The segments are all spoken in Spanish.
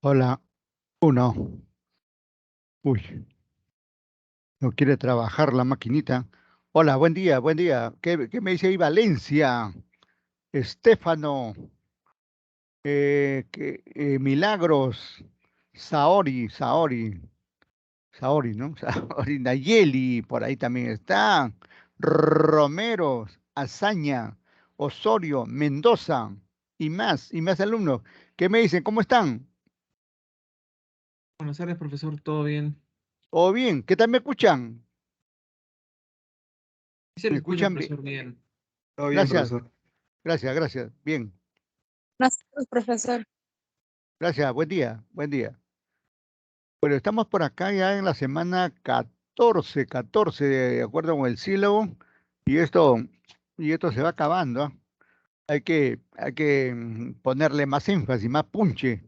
Hola, uno. Uy, no quiere trabajar la maquinita. Hola, buen día, buen día. ¿Qué me dice ahí Valencia? Estefano, Milagros, Saori, ¿no? Saori, Nayeli, por ahí también está. Romero, Azaña, Osorio, Mendoza y más alumnos. ¿Qué me dicen? ¿Cómo están? Buenas tardes, profesor. ¿Todo bien? ¿Todo bien? ¿Qué tal me escuchan? Sí se le ¿Me escucha, escuchan bien? profesor, bien. Todo bien, Gracias. profesor. Gracias, gracias. Bien, Buenas tardes, profesor. gracias. Buen día, buen día. Bueno, estamos por acá ya en la semana 14, de acuerdo con el sílabo, y esto, y esto se va acabando, ¿ah? Hay que ponerle más énfasis, más punche,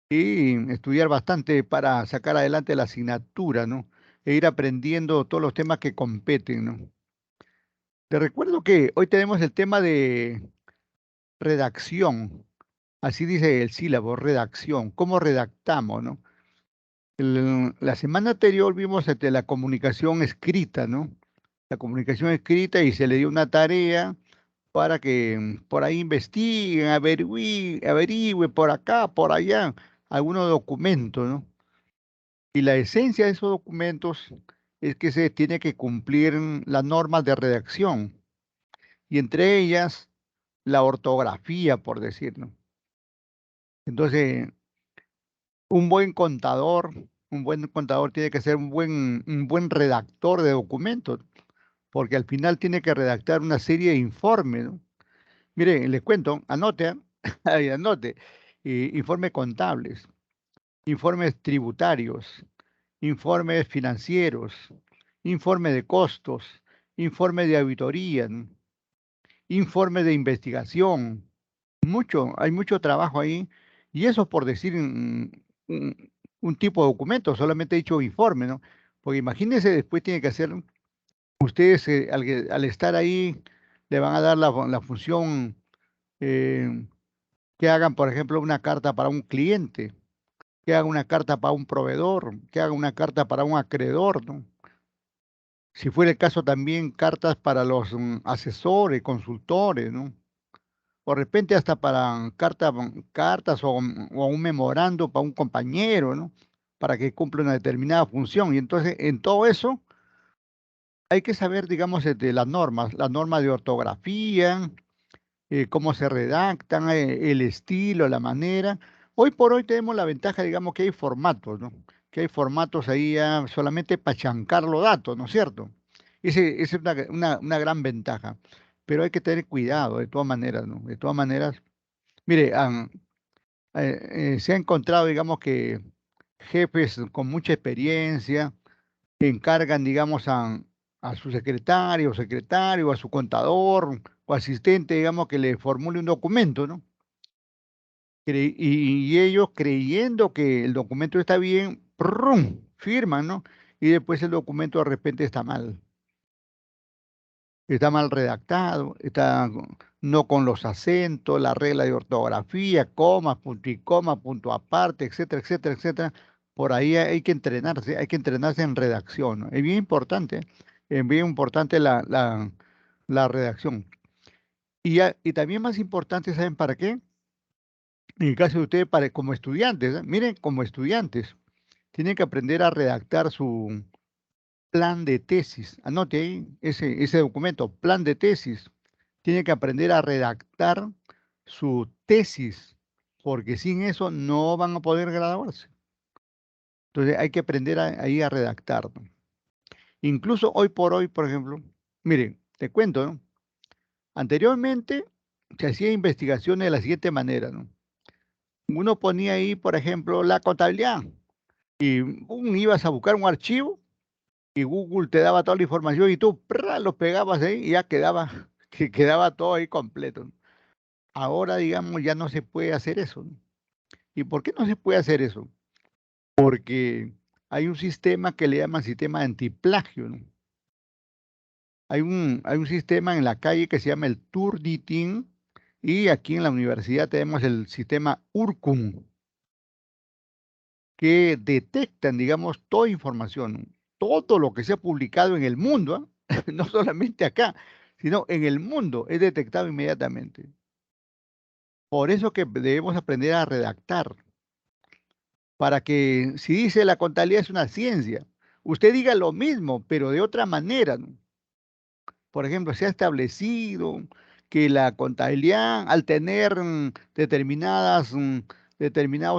y estudiar bastante para sacar adelante la asignatura, ¿no? E ir aprendiendo todos los temas que competen, ¿no? Te recuerdo que hoy tenemos el tema de redacción, así dice el sílabo, redacción, cómo redactamos, ¿no? La semana anterior vimos la comunicación escrita, ¿no? La comunicación escrita y se le dio una tarea para que por ahí investiguen, averigüen por acá, por allá, algunos documentos, ¿no? Y la esencia de esos documentos es que se tiene que cumplir las normas de redacción y entre ellas la ortografía, por decir, ¿no? Entonces, Un buen contador, un buen contador tiene que ser un buen redactor de documentos, porque al final tiene que redactar una serie de informes, ¿no? Mire, les cuento, anote, ¿ah? Ahí anote, informes contables, informes tributarios, informes financieros, informe de costos, informe de auditoría, ¿no? Informe de investigación, hay mucho trabajo ahí, y eso por decir un tipo de documento, solamente he dicho informe, ¿no? Porque imagínense, después tiene que hacer, ustedes al estar ahí, le van a dar la función eh, que hagan, por ejemplo, una carta para un cliente, que hagan una carta para un proveedor, que hagan una carta para un acreedor, ¿no? Si fuera el caso, también cartas para los asesores, consultores, ¿no? O de repente hasta para cartas o un memorando para un compañero, ¿no? Para que cumpla una determinada función. Y entonces, en todo eso, hay que saber, digamos, las normas de ortografía, cómo se redactan, el estilo, la manera. Hoy por hoy tenemos la ventaja, digamos, que hay formatos, ¿no? Que hay formatos ahí ya solamente para chancar los datos, ¿no es cierto? Esa es una gran ventaja. Pero hay que tener cuidado, de todas maneras, ¿no? De todas maneras. Mire, se ha encontrado, digamos, que jefes con mucha experiencia encargan, digamos, a su secretario, a su contador o asistente, digamos, que le formule un documento, ¿no? Y ellos creyendo que el documento está bien, ¡prum!, firman, ¿no? Y después el documento de repente está mal redactado, no con los acentos, la regla de ortografía, comas, punto y coma, punto aparte, etcétera, etcétera, etcétera. Por ahí hay que entrenarse en redacción, ¿no? Es bien importante la redacción. Y también más importante, ¿saben para qué? En el caso de ustedes, como estudiantes, ¿eh? Miren, como estudiantes, tienen que aprender a redactar su plan de tesis. Anote ahí ese documento, plan de tesis. Tiene que aprender a redactar su tesis, porque sin eso no van a poder graduarse. Entonces hay que aprender ahí a redactar, ¿no? Incluso hoy por hoy, por ejemplo, miren, te cuento, ¿no? Anteriormente se hacía investigaciones de la siguiente manera, ¿no? Uno ponía ahí, por ejemplo, la contabilidad y ibas a buscar un archivo y Google te daba toda la información y tú lo pegabas ahí y ya quedaba, que quedaba todo ahí completo, ¿no? Ahora, digamos, ya no se puede hacer eso, ¿no? ¿Y por qué no se puede hacer eso? Porque hay un sistema que le llaman sistema antiplagio, ¿no? Hay un sistema en la calle que se llama el Turnitin y aquí en la universidad tenemos el sistema Urcum. que detectan, digamos, toda información, todo lo que se ha publicado en el mundo, no solamente acá, sino en el mundo, es detectado inmediatamente. Por eso que debemos aprender a redactar, para que si dice la contabilidad es una ciencia, usted diga lo mismo, pero de otra manera, ¿no? Por ejemplo, se ha establecido que la contabilidad, al tener determinados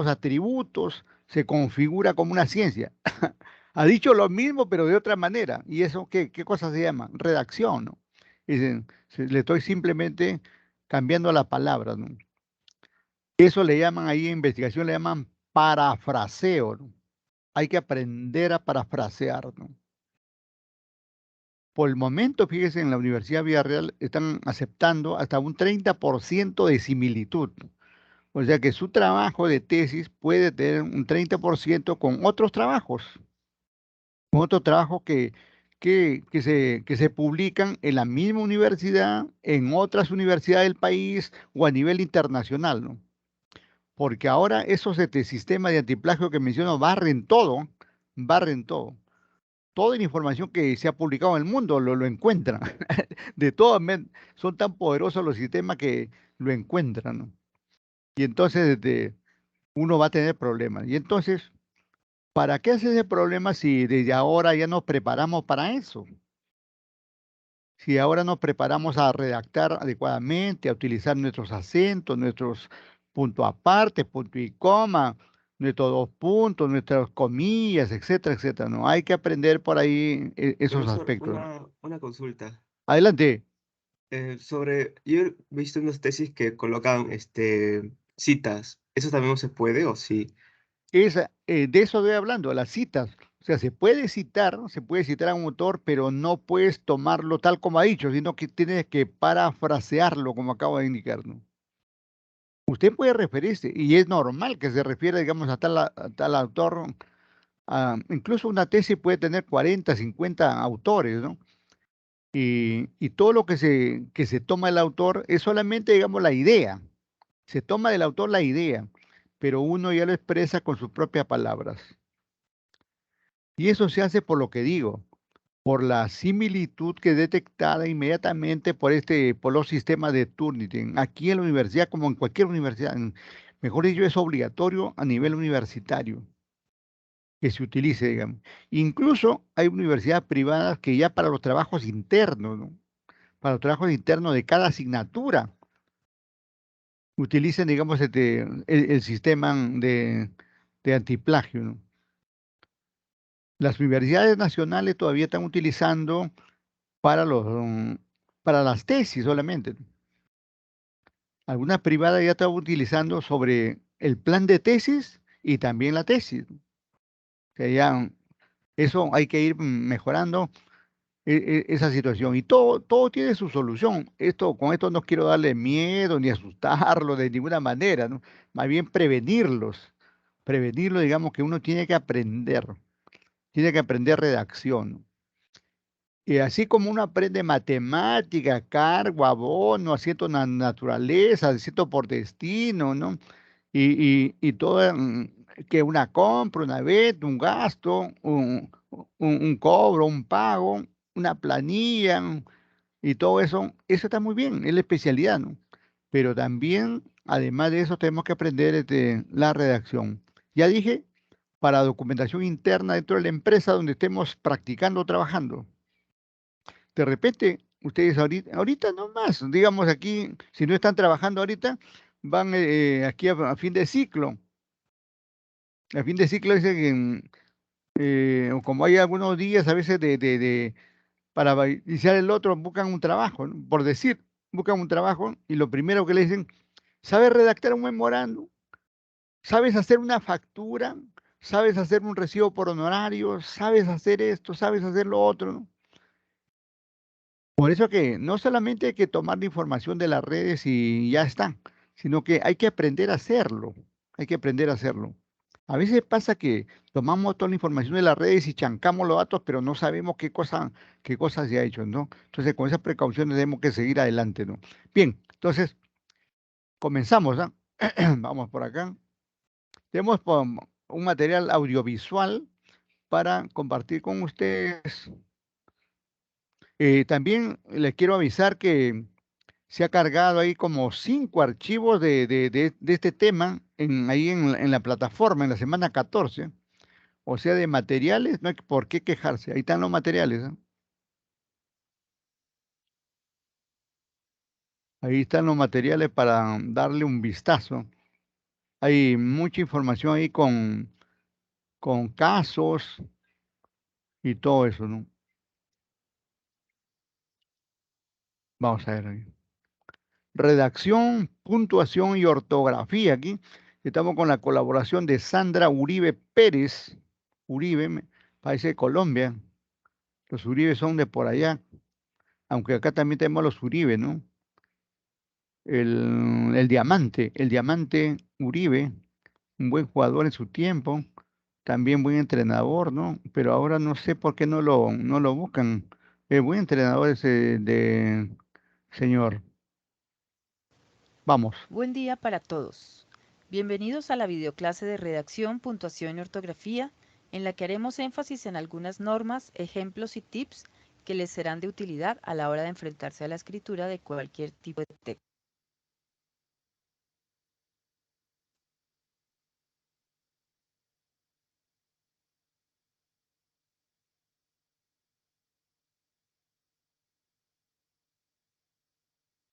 atributos, se configura como una ciencia. Ha dicho lo mismo, pero de otra manera. ¿Y eso qué cosa se llama? Redacción, ¿no? Dicen, le estoy simplemente cambiando las palabras, ¿no? Eso le llaman ahí en investigación, le llaman parafraseo, ¿no? Hay que aprender a parafrasear, ¿no? Por el momento, fíjese, en la Universidad Villarreal están aceptando hasta un 30% de similitud. O sea que su trabajo de tesis puede tener un 30% con otros trabajos, con otros trabajos que se publican en la misma universidad, en otras universidades del país o a nivel internacional, ¿no? Porque ahora esos sistemas de antiplagio que menciono barren todo, barren todo. Toda la información que se ha publicado en el mundo lo encuentran. De todas maneras, son tan poderosos los sistemas que lo encuentran, ¿no? Y entonces uno va a tener problemas. Y entonces, ¿para qué hace ese problema si desde ahora ya nos preparamos para eso? Si ahora nos preparamos a redactar adecuadamente, a utilizar nuestros acentos, nuestros puntos aparte, punto y coma, nuestros dos puntos, nuestras comillas, etcétera, etcétera, ¿no? Hay que aprender por ahí esos Profesor, aspectos. una consulta. Adelante. Yo he visto unas tesis que colocan citas. ¿Eso también se puede o sí? De eso estoy hablando, las citas. O sea, se puede citar a un autor, pero no puedes tomarlo tal como ha dicho, sino que tienes que parafrasearlo, como acabo de indicar, ¿no? Usted puede referirse, y es normal que se refiera, digamos, a tal autor. Incluso una tesis puede tener 40, 50 autores, ¿no? Y todo lo que se toma el autor es solamente, digamos, la idea. Se toma del autor la idea, pero uno ya lo expresa con sus propias palabras. Y eso se hace por lo que digo, por la similitud que es detectada inmediatamente por los sistemas de Turnitin. Aquí en la universidad, como en cualquier universidad, mejor dicho, es obligatorio a nivel universitario que se utilice, digamos. Incluso hay universidades privadas que ya para los trabajos internos, ¿no? Para los trabajos internos de cada asignatura, utilizan, digamos, el sistema de antiplagio, ¿no? Las universidades nacionales todavía están utilizando para las tesis solamente. Algunas privadas ya están utilizando sobre el plan de tesis y también la tesis. O sea, ya eso hay que ir mejorando esa situación. Y todo tiene su solución. Con esto no quiero darle miedo ni asustarlo de ninguna manera, ¿no? Más bien prevenirlos. Prevenirlo, digamos que uno tiene que aprender redacción, ¿no? Y así como uno aprende matemática, cargo, abono, asiento naturaleza, asiento por destino, ¿no? Y todo, que una compra, una venta, un gasto, un cobro, un pago, una planilla, y todo eso está muy bien, es la especialidad, ¿no? Pero también, además de eso, tenemos que aprender la redacción. Ya dije, para documentación interna dentro de la empresa donde estemos practicando o trabajando. De repente, ustedes ahorita nomás, digamos aquí, si no están trabajando ahorita, van aquí a fin de ciclo. A fin de ciclo dicen, o como hay algunos días a veces para iniciar el otro, buscan un trabajo, ¿no? Por decir, buscan un trabajo y lo primero que le dicen, ¿sabes redactar un memorándum? ¿Sabes hacer una factura? ¿Sabes hacer un recibo por honorarios? ¿Sabes hacer esto? ¿Sabes hacer lo otro? ¿No? Por eso que no solamente hay que tomar la información de las redes y ya está, sino que hay que aprender a hacerlo. Hay que aprender a hacerlo. A veces pasa que tomamos toda la información de las redes y chancamos los datos, pero no sabemos qué cosa se ha hecho, ¿no? Entonces, con esas precauciones tenemos que seguir adelante, ¿no? Bien, entonces, comenzamos, ¿ah? Vamos por acá. Tenemos un material audiovisual para compartir con ustedes. También les quiero avisar que se ha cargado ahí como 5 archivos de este tema ahí en la plataforma, en la semana 14. O sea, de materiales, no hay por qué quejarse. Ahí están los materiales, ¿no? Ahí están los materiales para darle un vistazo. Hay mucha información ahí con casos y todo eso, ¿no? Vamos a ver ahí. Redacción, puntuación y ortografía. Aquí estamos con la colaboración de Sandra Uribe Pérez. Uribe, parece de Colombia. Los Uribe son de por allá, aunque acá también tenemos los Uribe, ¿no? El diamante Uribe, un buen jugador en su tiempo, también buen entrenador, ¿no? Pero ahora no sé por qué no lo buscan. Es buen entrenador ese de señor. Vamos. Buen día para todos. Bienvenidos a la videoclase de redacción, puntuación y ortografía, en la que haremos énfasis en algunas normas, ejemplos y tips que les serán de utilidad a la hora de enfrentarse a la escritura de cualquier tipo de texto.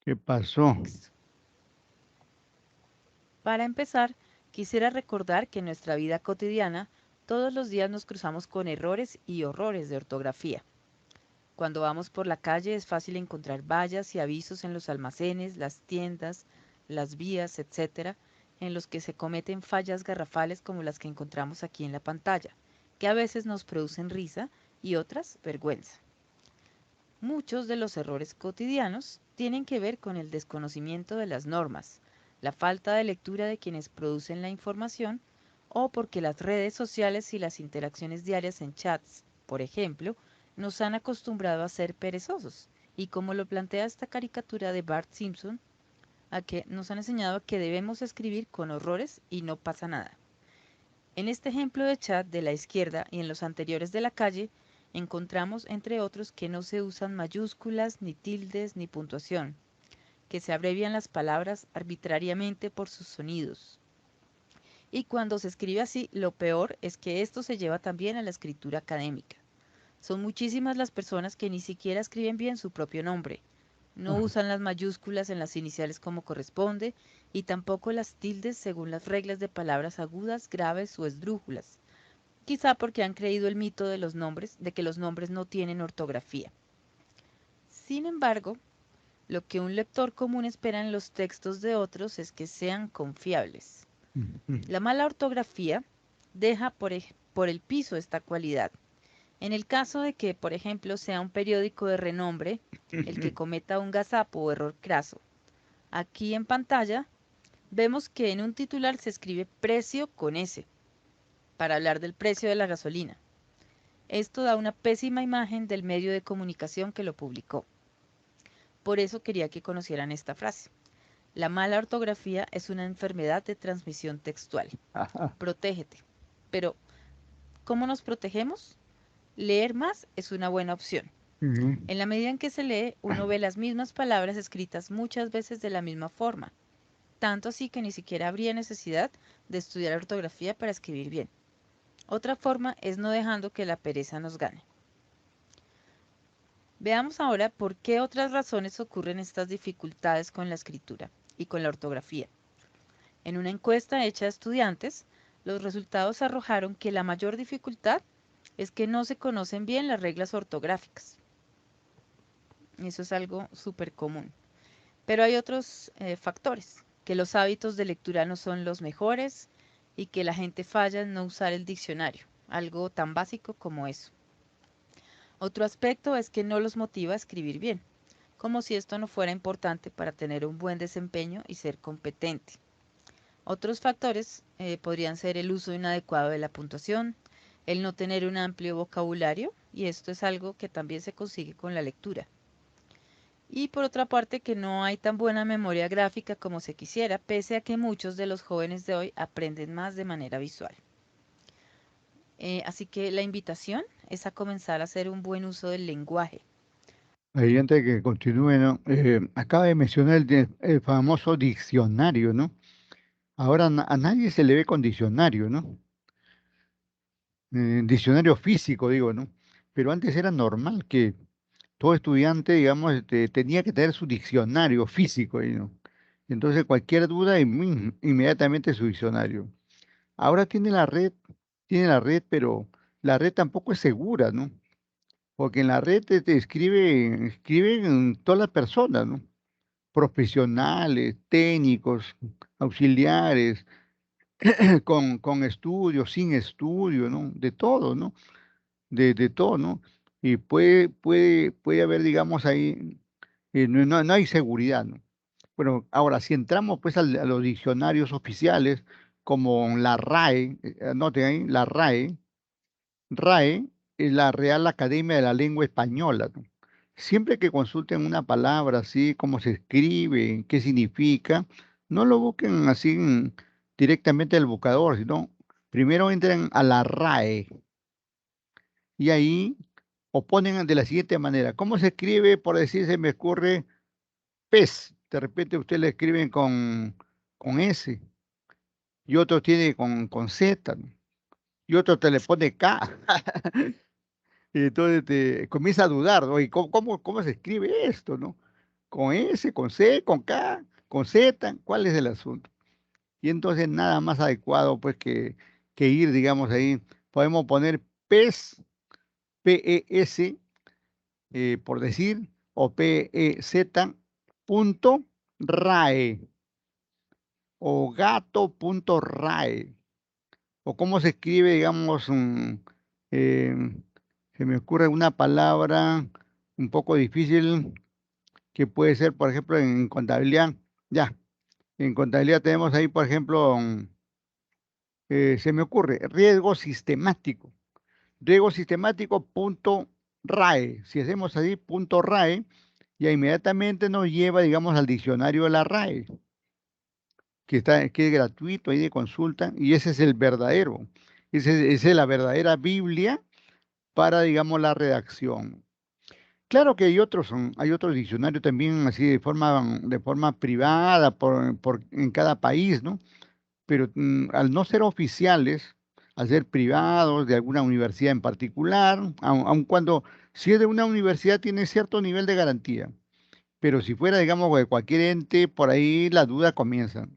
¿Qué pasó? Para empezar, quisiera recordar que en nuestra vida cotidiana todos los días nos cruzamos con errores y horrores de ortografía. Cuando vamos por la calle es fácil encontrar vallas y avisos en los almacenes, las tiendas, las vías, etc., en los que se cometen fallas garrafales como las que encontramos aquí en la pantalla, que a veces nos producen risa y otras vergüenza. Muchos de los errores cotidianos tienen que ver con el desconocimiento de las normas, la falta de lectura de quienes producen la información o porque las redes sociales y las interacciones diarias en chats, por ejemplo, nos han acostumbrado a ser perezosos y como lo plantea esta caricatura de Bart Simpson, a que nos han enseñado que debemos escribir con horrores y no pasa nada. En este ejemplo de chat de la izquierda y en los anteriores de la calle, encontramos entre otros que no se usan mayúsculas, ni tildes, ni puntuación, que se abrevian las palabras arbitrariamente por sus sonidos. Y cuando se escribe así, lo peor es que esto se lleva también a la escritura académica. Son muchísimas las personas que ni siquiera escriben bien su propio nombre, no usan las mayúsculas en las iniciales como corresponde y tampoco las tildes según las reglas de palabras agudas, graves o esdrújulas, quizá porque han creído el mito de los nombres, de que los nombres no tienen ortografía. Sin embargo, lo que un lector común espera en los textos de otros es que sean confiables. La mala ortografía deja por el piso esta cualidad. En el caso de que, por ejemplo, sea un periódico de renombre el que cometa un gazapo o error craso, aquí en pantalla vemos que en un titular se escribe precio con S, para hablar del precio de la gasolina. Esto da una pésima imagen del medio de comunicación que lo publicó. Por eso quería que conocieran esta frase. La mala ortografía es una enfermedad de transmisión textual. Protégete. Pero, ¿cómo nos protegemos? Leer más es una buena opción. En la medida en que se lee, uno ve las mismas palabras escritas muchas veces de la misma forma, tanto así que ni siquiera habría necesidad de estudiar ortografía para escribir bien. Otra forma es no dejando que la pereza nos gane. Veamos ahora por qué otras razones ocurren estas dificultades con la escritura y con la ortografía. En una encuesta hecha a estudiantes, los resultados arrojaron que la mayor dificultad es que no se conocen bien las reglas ortográficas. Eso es algo súper común. Pero hay otros factores, que los hábitos de lectura no son los mejores y que la gente falla en no usar el diccionario, algo tan básico como eso. Otro aspecto es que no los motiva a escribir bien, como si esto no fuera importante para tener un buen desempeño y ser competente. Otros factores podrían ser el uso inadecuado de la puntuación, el no tener un amplio vocabulario, y esto es algo que también se consigue con la lectura. Y por otra parte que no hay tan buena memoria gráfica como se quisiera, pese a que muchos de los jóvenes de hoy aprenden más de manera visual. Así que la invitación es a comenzar a hacer un buen uso del lenguaje. Ahí antes de que continúe, ¿no? Acaba de mencionar el famoso diccionario, ¿no? Ahora a nadie se le ve con diccionario, ¿no? Diccionario físico, digo, ¿no? Pero antes era normal que todo estudiante, digamos, tenía que tener su diccionario físico, ahí, ¿no? Entonces cualquier duda, inmediatamente su diccionario. Ahora tiene la red, pero la red tampoco es segura, ¿no? Porque en la red te escriben todas las personas, ¿no? Profesionales, técnicos, auxiliares, con estudio, sin estudio, ¿no? De todo, ¿no? De todo, ¿no? Y puede haber, digamos, ahí, no hay seguridad, ¿no? Bueno, ahora, si entramos pues a los diccionarios oficiales, como la RAE, anoten ahí, la RAE es la Real Academia de la Lengua Española, ¿no? Siempre que consulten una palabra así, cómo se escribe, qué significa, no lo busquen así directamente al buscador, sino primero entren a la RAE y ahí oponen de la siguiente manera. ¿Cómo se escribe? Por decir, se me ocurre pez. De repente usted le escriben con S y otro tiene con Z, ¿no? Y otro te le pone K. Y entonces te comienza a dudar, ¿no? ¿Y cómo se escribe esto, no? ¿Con S, con C, con K, con Z? ¿Cuál es el asunto? Y entonces nada más adecuado, pues, que ir, digamos, ahí. Podemos poner PES, PES, por decir, o PEZ, punto RAE, o gato.rae, o cómo se escribe, digamos, eh, se me ocurre una palabra un poco difícil que puede ser, por ejemplo, en contabilidad. Ya, en contabilidad tenemos ahí, por ejemplo, se me ocurre riesgo sistemático. Riesgo sistemático punto RAE. Si hacemos así, punto RAE, ya inmediatamente nos lleva, digamos, al diccionario de la RAE, que es gratuito ahí de consulta, y ese es el verdadero. Esa es la verdadera Biblia para, digamos, la redacción. Claro que hay otros diccionarios también así de forma privada en cada país, ¿no? Pero al no ser oficiales, al ser privados de alguna universidad en particular, aun cuando si es de una universidad tiene cierto nivel de garantía, pero si fuera, digamos, de cualquier ente, por ahí la duda comienza.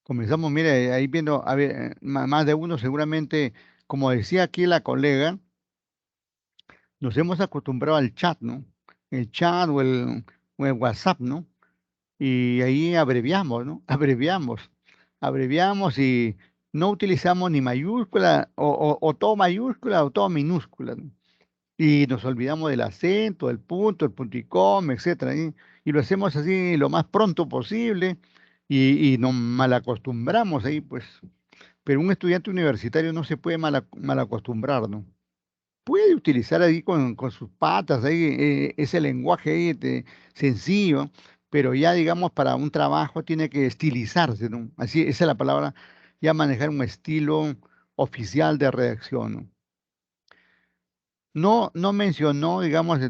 Comenzamos, mire, ahí viendo, a ver, más de uno seguramente, como decía aquí la colega, nos hemos acostumbrado al chat, ¿no? El chat o el WhatsApp, ¿no? Y ahí abreviamos, ¿no? Abreviamos y no utilizamos ni mayúscula o todo mayúscula o todo minúscula, ¿no? Y nos olvidamos del acento, el punto y coma, etcétera, y lo hacemos así lo más pronto posible y nos malacostumbramos ahí, pues. Pero un estudiante universitario no se puede malacostumbrar, ¿no? Puede utilizar ahí con sus patas, ahí, ese lenguaje ahí sencillo, pero ya digamos para un trabajo tiene que estilizarse, ¿no? Así, esa es la palabra, ya manejar un estilo oficial de redacción, ¿no? No mencionó, digamos,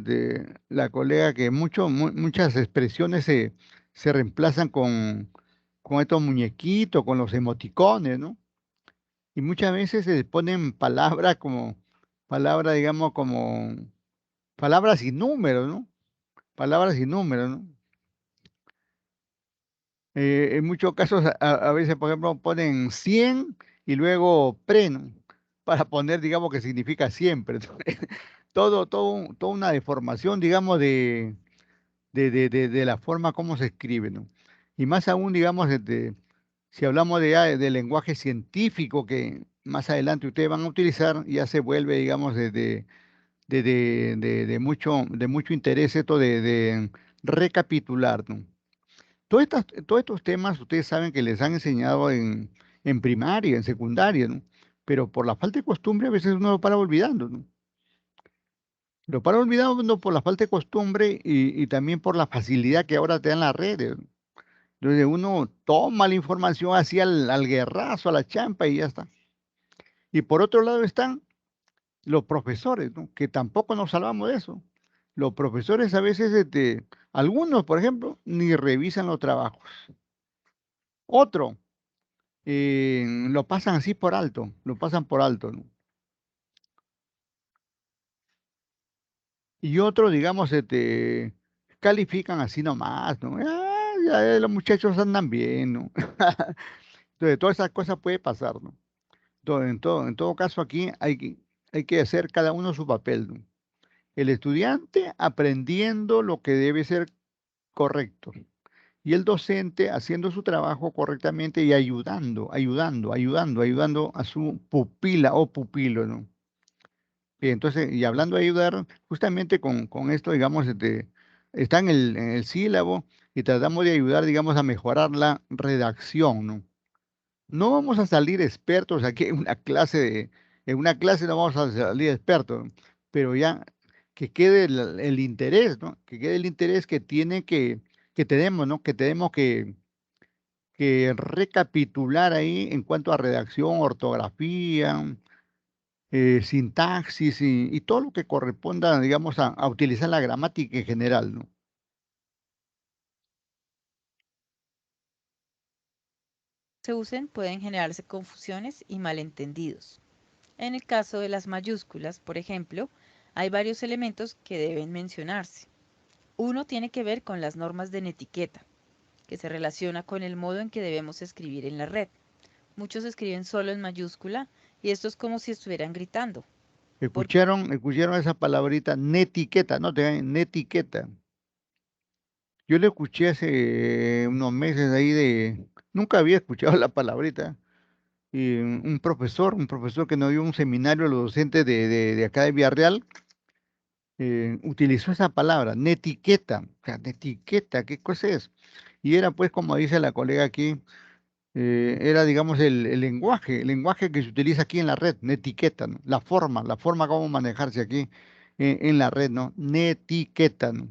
la colega que muchas expresiones se reemplazan con estos muñequitos, con los emoticones, ¿no? Y muchas veces se ponen palabras, digamos, como palabras y números, ¿no? Palabras y números, ¿no? En muchos casos, a veces, por ejemplo, ponen 100 y luego pre, ¿no? Para poner, digamos, que significa siempre. Toda una deformación, digamos, de la forma como se escribe, ¿no? Y más aún, digamos, si hablamos de lenguaje científico que más adelante ustedes van a utilizar, ya se vuelve, digamos, de mucho interés esto de recapitular, ¿no? Todos estos temas ustedes saben que les han enseñado en primaria, en secundaria, ¿no? Pero por la falta de costumbre a veces uno lo para olvidando, ¿no? Lo para olvidando por la falta de costumbre y también por la facilidad que ahora te dan las redes, ¿no? Entonces uno toma la información así al guerrazo, a la champa y ya está. Y por otro lado están los profesores, ¿no? Que tampoco nos salvamos de eso. Los profesores a veces, algunos, por ejemplo, ni revisan los trabajos. Otro, lo pasan así por alto, lo pasan por alto, ¿no? Y otros, digamos, califican así nomás, ¿no? Ah, ya, los muchachos andan bien, ¿no? Entonces, todas esas cosas puede pasar, ¿no? En todo caso, aquí hay que hacer cada uno su papel, ¿no? El estudiante aprendiendo lo que debe ser correcto. Y el docente haciendo su trabajo correctamente y ayudando a su pupila o pupilo, ¿no? Y entonces, y hablando de ayudar, justamente con esto, digamos, está en el sílabo y tratamos de ayudar, digamos, a mejorar la redacción, ¿no? No vamos a salir expertos aquí en una clase no vamos a salir expertos, ¿no? Pero ya que quede el interés, ¿no? Que quede el interés que tiene que tenemos, ¿no? Que tenemos que recapitular ahí en cuanto a redacción, ortografía, sintaxis y todo lo que corresponda, digamos, a utilizar la gramática en general, ¿no? Se usen pueden generarse confusiones y malentendidos. En el caso de las mayúsculas, por ejemplo, hay varios elementos que deben mencionarse. Uno tiene que ver con las normas de etiqueta, que se relaciona con el modo en que debemos escribir en la red. Muchos escriben solo en mayúscula y esto es como si estuvieran gritando. Escucharon esa palabrita, netiqueta, ¿no? Netiqueta. Yo le escuché hace unos meses ahí nunca había escuchado la palabrita. Y un profesor que nos dio un seminario a los docentes de acá de Villarreal, utilizó esa palabra, netiqueta. O sea, netiqueta, ¿qué cosa es? Y era pues, como dice la colega aquí, era, digamos, el lenguaje que se utiliza aquí en la red, netiqueta, ¿no? La forma como manejarse aquí en la red, ¿no? Netiqueta, ¿no?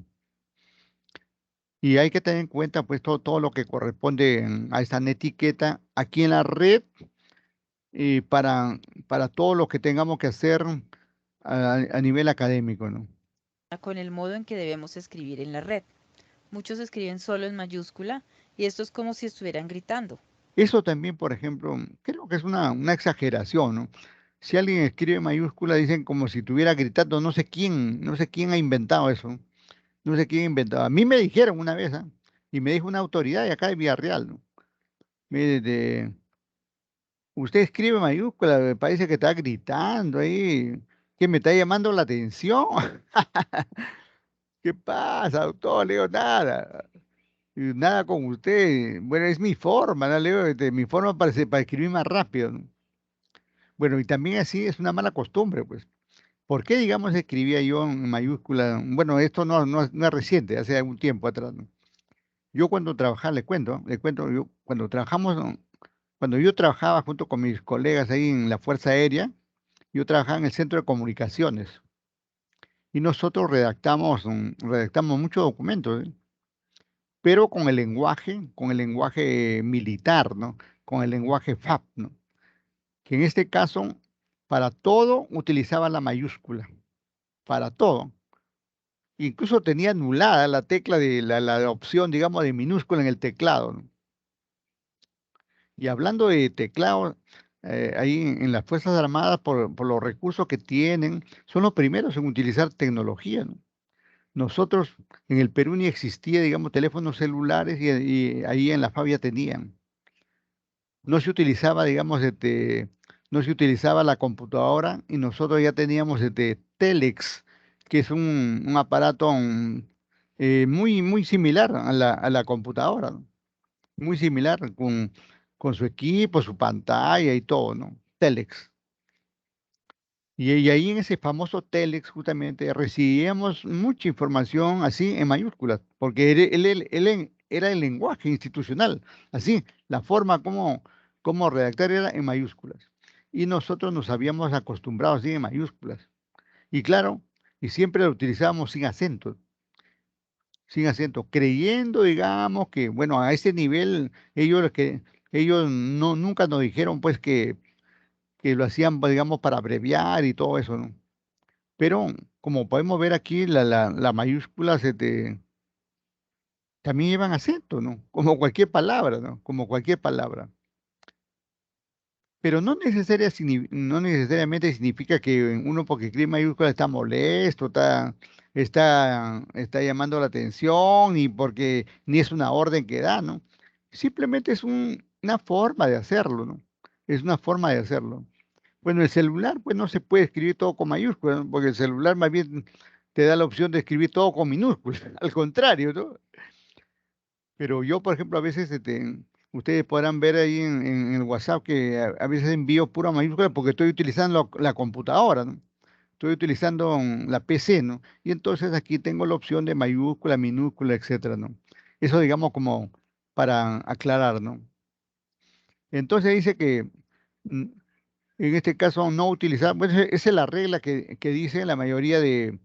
Y hay que tener en cuenta, pues, todo lo que corresponde a esta netiqueta aquí en la red y para todo lo que tengamos que hacer a nivel académico, ¿no? Con el modo en que debemos escribir en la red. Muchos escriben solo en mayúscula y esto es como si estuvieran gritando. Eso también, por ejemplo, creo que es una exageración, ¿no? Si alguien escribe mayúscula, dicen como si estuviera gritando, no sé quién ha inventado eso, no sé quién ha inventado. A mí me dijeron una vez, ¿ah? Y me dijo una autoridad de acá de Villarreal, ¿no? Mire, usted escribe mayúscula, me parece que está gritando ahí, que me está llamando la atención. ¿Qué pasa, doctor? Le digo, nada. Y nada con usted. Bueno, es mi forma, ¿no? Le digo, mi forma para escribir más rápido, ¿no? Bueno, y también así es una mala costumbre, pues. ¿Por qué, digamos, escribía yo en mayúscula? Bueno, esto no es reciente, hace algún tiempo atrás, ¿no? Yo cuando trabajaba, le cuento, yo cuando trabajamos, ¿no? Cuando yo trabajaba junto con mis colegas ahí en la Fuerza Aérea, yo trabajaba en el Centro de Comunicaciones y nosotros redactamos muchos documentos, ¿eh? Pero con el lenguaje militar, ¿no? Con el lenguaje FAP, ¿no? Que en este caso, para todo utilizaba la mayúscula, para todo. Incluso tenía anulada la tecla de la opción, digamos, de minúscula en el teclado, ¿no? Y hablando de teclado, ahí en las Fuerzas Armadas, por los recursos que tienen, son los primeros en utilizar tecnología, ¿no? Nosotros en el Perú ni existía, digamos, teléfonos celulares y ahí en la FAB ya tenían. No se utilizaba, digamos, no se utilizaba la computadora y nosotros ya teníamos Telex, que es un aparato muy similar a la computadora, ¿no? Muy similar con su equipo, su pantalla y todo, ¿no? Telex. Y ahí en ese famoso Telex justamente recibíamos mucha información así en mayúsculas, porque era el lenguaje institucional, así, la forma como redactar era en mayúsculas. Y nosotros nos habíamos acostumbrado así en mayúsculas. Y claro, y siempre lo utilizábamos sin acentos. sin acento, creyendo, digamos, que, bueno, a ese nivel, ellos nunca nos dijeron, pues, que lo hacían, pues, digamos, para abreviar y todo eso, ¿no? Pero, como podemos ver aquí, la mayúscula también llevan acento, ¿no? Como cualquier palabra, ¿no? Como cualquier palabra. Pero no necesariamente significa que uno porque escribe mayúscula está molesto, está llamando la atención y porque ni es una orden que da, ¿no? Simplemente es una forma de hacerlo, ¿no? Es una forma de hacerlo. Bueno, el celular, pues no se puede escribir todo con mayúsculas, ¿no? Porque el celular más bien te da la opción de escribir todo con minúsculas, al contrario, ¿no? Pero yo, por ejemplo, a veces, ustedes podrán ver ahí en el WhatsApp que a veces envío pura mayúscula porque estoy utilizando la computadora, ¿no? Estoy utilizando la PC, ¿no? Y entonces aquí tengo la opción de mayúscula, minúscula, etcétera, ¿no? Eso, digamos, como para aclarar, ¿no? Entonces dice que en este caso no utilizar, pues esa es la regla que dice la mayoría de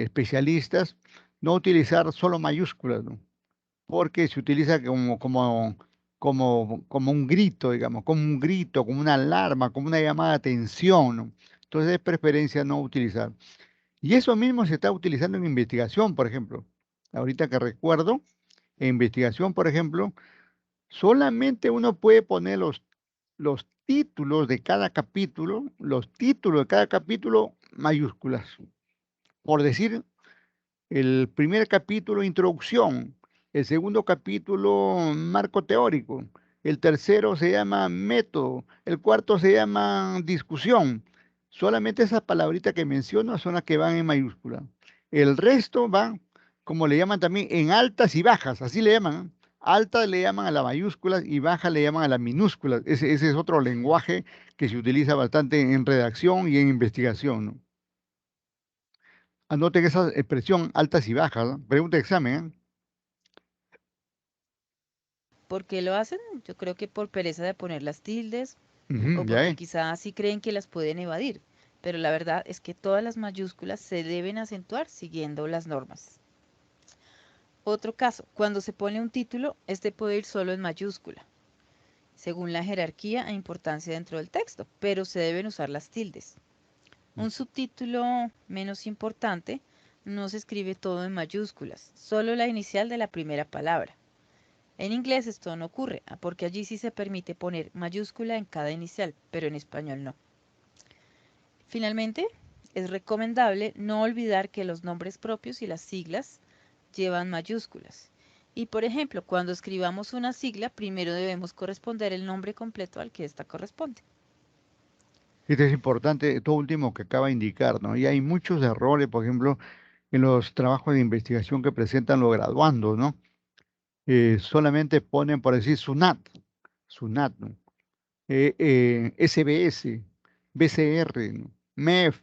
especialistas, no utilizar solo mayúsculas, ¿no? Porque se utiliza como un grito, digamos, como un grito, como una alarma, como una llamada de atención, ¿no? Entonces es preferencia no utilizar. Y eso mismo se está utilizando en investigación, por ejemplo. Ahorita que recuerdo, en investigación, por ejemplo, solamente uno puede poner los títulos de cada capítulo, los títulos de cada capítulo mayúsculas. Por decir, el primer capítulo, introducción. El segundo capítulo, marco teórico. El tercero se llama método. El cuarto se llama discusión. Solamente esas palabritas que menciono son las que van en mayúscula. El resto van, como le llaman también, en altas y bajas. Así le llaman, ¿eh? Altas le llaman a las mayúsculas y bajas le llaman a las minúsculas. Ese es otro lenguaje que se utiliza bastante en redacción y en investigación, ¿no? Anoten esa expresión altas y bajas, ¿no? Pregunta de examen, ¿eh? ¿Por qué lo hacen? Yo creo que por pereza de poner las tildes o Ujú, ya porque es. quizás sí creen que las pueden evadir. Pero la verdad es que todas las mayúsculas se deben acentuar siguiendo las normas. Otro caso, cuando se pone un título, este puede ir solo en mayúscula, según la jerarquía e importancia dentro del texto, pero se deben usar las tildes. Un subtítulo menos importante no se escribe todo en mayúsculas, solo la inicial de la primera palabra. En inglés esto no ocurre, porque allí sí se permite poner mayúscula en cada inicial, pero en español no. Finalmente, es recomendable no olvidar que los nombres propios y las siglas llevan mayúsculas. Y por ejemplo, cuando escribamos una sigla, primero debemos corresponder el nombre completo al que ésta corresponde. Esto es importante, esto último que acaba de indicar, ¿no? Y hay muchos errores, por ejemplo, en los trabajos de investigación que presentan los graduandos, ¿no? Solamente ponen, por decir, SUNAT, ¿no? SBS, BCR, ¿no? MEF,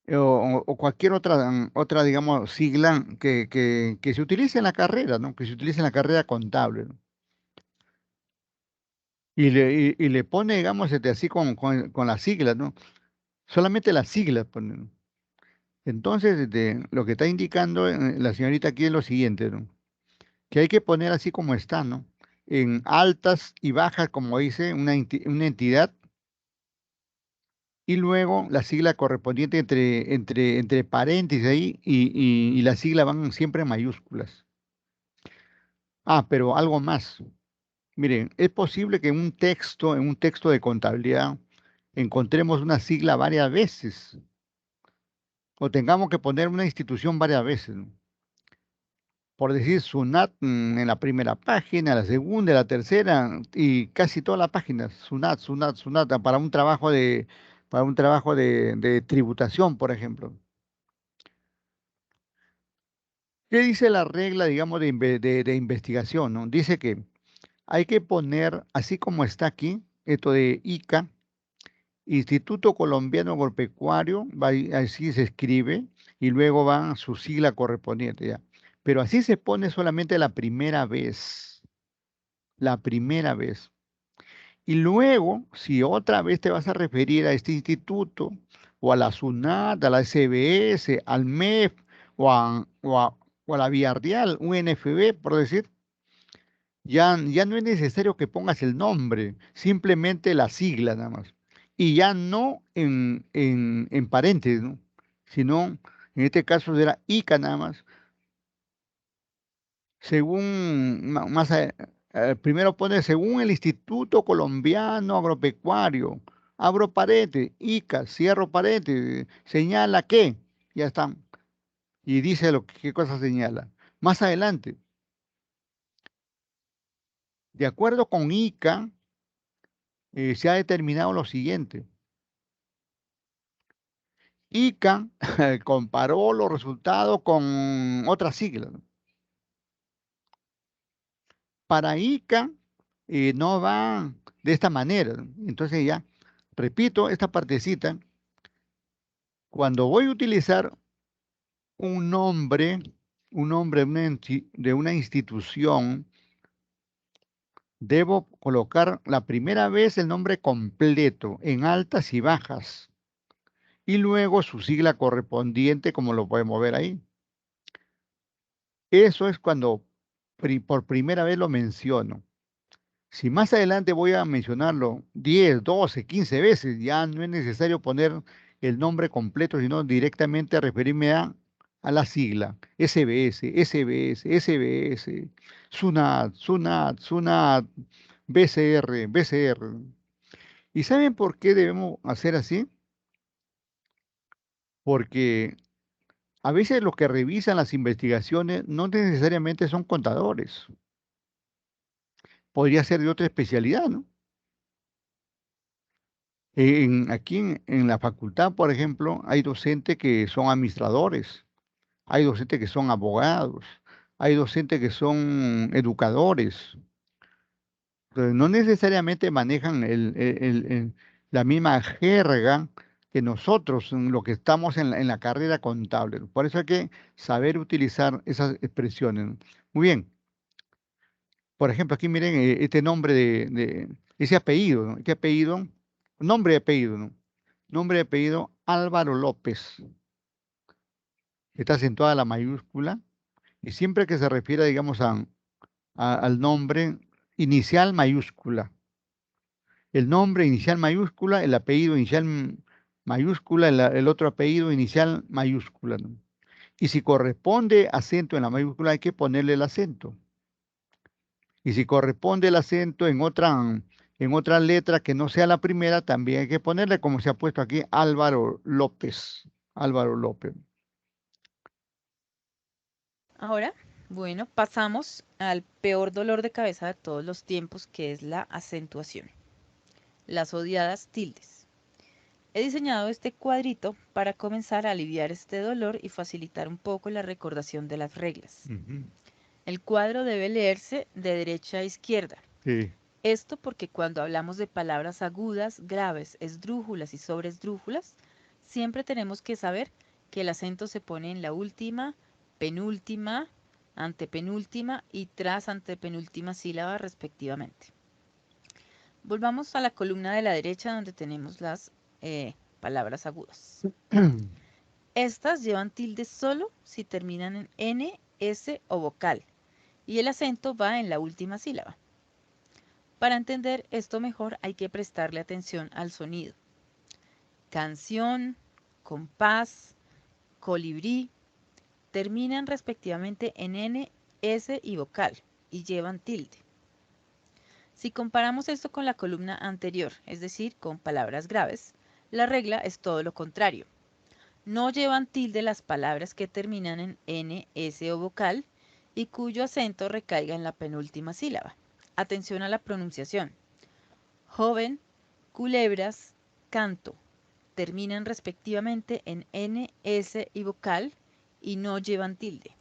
o cualquier otra, digamos, sigla que se utilice en la carrera, ¿no? Que se utilice en la carrera contable, ¿no? Y le pone, digamos, así con las siglas, ¿no? Solamente las siglas ponen. Entonces, lo que está indicando la señorita aquí es lo siguiente, ¿no? Que hay que poner así como está, ¿no? En altas y bajas, como dice una entidad, y luego la sigla correspondiente entre paréntesis ahí, y la sigla van siempre en mayúsculas. Ah, pero algo más. Miren, es posible que en un texto de contabilidad, encontremos una sigla varias veces, o tengamos que poner una institución varias veces, ¿no? Por decir SUNAT en la primera página, la segunda, la tercera y casi todas las páginas, SUNAT, SUNAT, SUNAT, para un trabajo de tributación, por ejemplo. ¿Qué dice la regla, digamos, de investigación, ¿no? Dice que hay que poner, así como está aquí, esto de ICA, Instituto Colombiano Agropecuario, así se escribe, y luego va su sigla correspondiente, ya. Pero así se pone solamente la primera vez. La primera vez. Y luego, si otra vez te vas a referir a este instituto, o a la SUNAT, a la SBS, al MEF, o a la Villarreal, un NFB, por decir, ya no es necesario que pongas el nombre, simplemente la sigla nada más. Y ya no en paréntesis, ¿no? Sino, en este caso era ICA nada más. Según, primero pone según el Instituto Colombiano Agropecuario, abro paréntesis, ICA, cierro paréntesis, señala que, ya está, y dice qué cosa señala. Más adelante, de acuerdo con ICA, se ha determinado lo siguiente. ICA comparó los resultados con otras siglas, ¿no? Para ICA no va de esta manera, ¿no? Entonces ya, repito esta partecita, cuando voy a utilizar un nombre de una institución, debo colocar la primera vez el nombre completo en altas y bajas y luego su sigla correspondiente, como lo podemos ver ahí. Eso es cuando por primera vez lo menciono. Si más adelante voy a mencionarlo 10, 12, 15 veces, ya no es necesario poner el nombre completo, sino directamente referirme a la sigla SBS, SBS, SBS, SUNAT, SUNAT, SUNAT, BCR, BCR. ¿Y saben por qué debemos hacer así? Porque a veces los que revisan las investigaciones no necesariamente son contadores. Podría ser de otra especialidad, ¿no? Aquí en la facultad, por ejemplo, hay docentes que son administradores, hay docentes que son abogados, hay docentes que son educadores. Entonces, no necesariamente manejan la misma jerga que nosotros, en lo que estamos en la carrera contable. Por eso hay que saber utilizar esas expresiones, ¿no? Muy bien. Por ejemplo, aquí miren este nombre ese apellido, ¿no? Este apellido, nombre y apellido, ¿no? Nombre y apellido Álvaro López. Está acentuada la mayúscula y siempre que se refiere, digamos, al nombre inicial mayúscula. El nombre inicial mayúscula, el apellido inicial mayúscula, el otro apellido inicial mayúscula, ¿no? Y si corresponde acento en la mayúscula, hay que ponerle el acento. Y si corresponde el acento en otra letra que no sea la primera, también hay que ponerle, como se ha puesto aquí, Álvaro López. Álvaro López. Ahora, bueno, pasamos al peor dolor de cabeza de todos los tiempos, que es la acentuación. Las odiadas tildes. He diseñado este cuadrito para comenzar a aliviar este dolor y facilitar un poco la recordación de las reglas. Ujú. El cuadro debe leerse de derecha a izquierda. Sí. Esto porque cuando hablamos de palabras agudas, graves, esdrújulas y sobreesdrújulas, siempre tenemos que saber que el acento se pone en la última, penúltima, antepenúltima y tras antepenúltima sílaba respectivamente. Volvamos a la columna de la derecha donde tenemos las palabras agudas. Estas llevan tilde solo si terminan en N, S o vocal y el acento va en la última sílaba. Para entender esto mejor hay que prestarle atención al sonido. Canción, compás, colibrí terminan respectivamente en N, S y vocal y llevan tilde. Si comparamos esto con la columna anterior, es decir, con palabras graves, la regla es todo lo contrario. No llevan tilde las palabras que terminan en N, S o vocal y cuyo acento recaiga en la penúltima sílaba. Atención a la pronunciación. Joven, culebras, canto. Terminan respectivamente en N, S y vocal y no llevan tilde.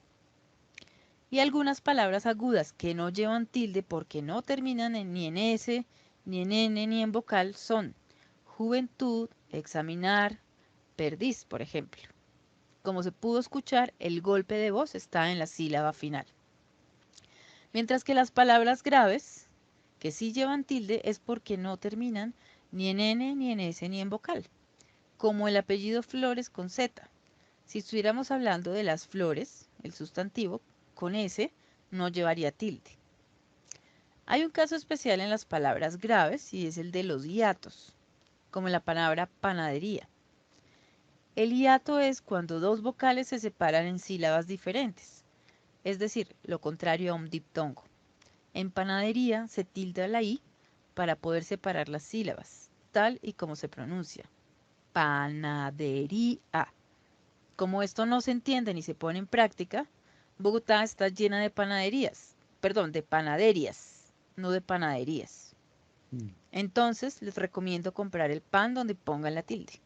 Y algunas palabras agudas que no llevan tilde porque no terminan ni en S, ni en N, ni en vocal son juventud, examinar, perdiz, por ejemplo. Como se pudo escuchar, el golpe de voz está en la sílaba final. Mientras que las palabras graves, que sí llevan tilde, es porque no terminan ni en N, ni en S, ni en vocal, como el apellido Flores con Z. Si estuviéramos hablando de las flores, el sustantivo, con S no llevaría tilde. Hay un caso especial en las palabras graves y es el de los hiatos, como en la palabra panadería. El hiato es cuando dos vocales se separan en sílabas diferentes, es decir, lo contrario a un diptongo. En panadería se tilda la I para poder separar las sílabas, tal y como se pronuncia. Panadería. Como esto no se entiende ni se pone en práctica, Bogotá está llena de panaderías, perdón, de panaderías, no de panaderías. Entonces les recomiendo comprar el pan donde pongan la tilde.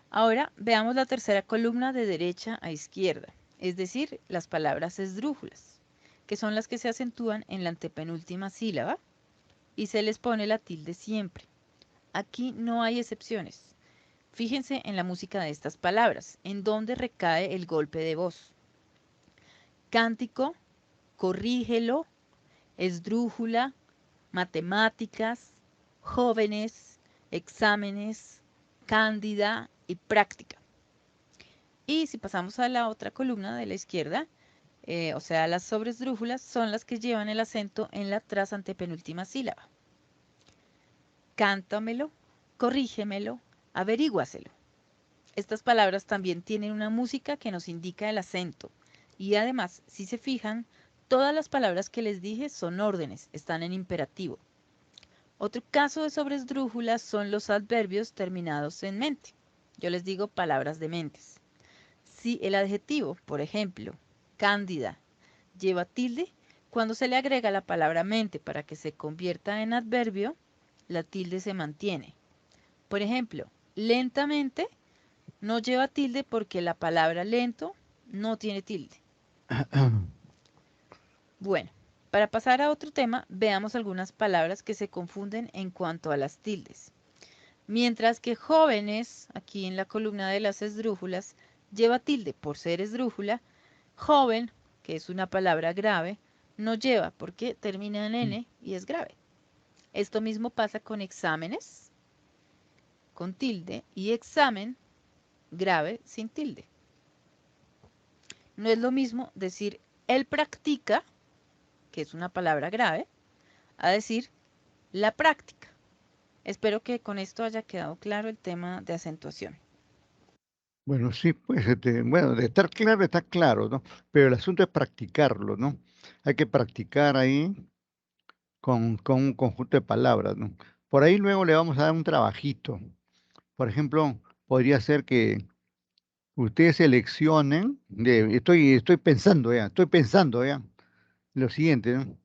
Ahora veamos la tercera columna de derecha a izquierda, es decir, las palabras esdrújulas, que son las que se acentúan en la antepenúltima sílaba y se les pone la tilde siempre. Aquí no hay excepciones. Fíjense en la música de estas palabras, en donde recae el golpe de voz. Cántico, corrígelo, esdrújula, matemáticas, jóvenes, exámenes, cándida y práctica. Y si pasamos a la otra columna de la izquierda, o sea, las sobresdrújulas son las que llevan el acento en la tras antepenúltima sílaba. Cántamelo, corrígemelo, averíguaselo. Estas palabras también tienen una música que nos indica el acento. Y además, si se fijan, todas las palabras que les dije son órdenes, están en imperativo. Otro caso de sobresdrújulas son los adverbios terminados en mente. Yo les digo palabras de mentes. Si el adjetivo, por ejemplo, cándida, lleva tilde, cuando se le agrega la palabra mente para que se convierta en adverbio, la tilde se mantiene. Por ejemplo, lentamente no lleva tilde porque la palabra lento no tiene tilde. Bueno, para pasar a otro tema, veamos algunas palabras que se confunden en cuanto a las tildes. Mientras que jóvenes, aquí en la columna de las esdrújulas, lleva tilde por ser esdrújula, joven, que es una palabra grave, no lleva porque termina en N y es grave. Esto mismo pasa con exámenes, con tilde, y examen, grave, sin tilde. No es lo mismo decir él practica, que es una palabra grave, a decir la práctica. Espero que con esto haya quedado claro el tema de acentuación. Bueno, sí, pues, bueno, de estar claro, está claro, ¿no? Pero el asunto es practicarlo, ¿no? Hay que practicar ahí con un conjunto de palabras, ¿no? Por ahí luego le vamos a dar un trabajito. Por ejemplo, podría ser que ustedes seleccionen, estoy pensando ya, lo siguiente, ¿no?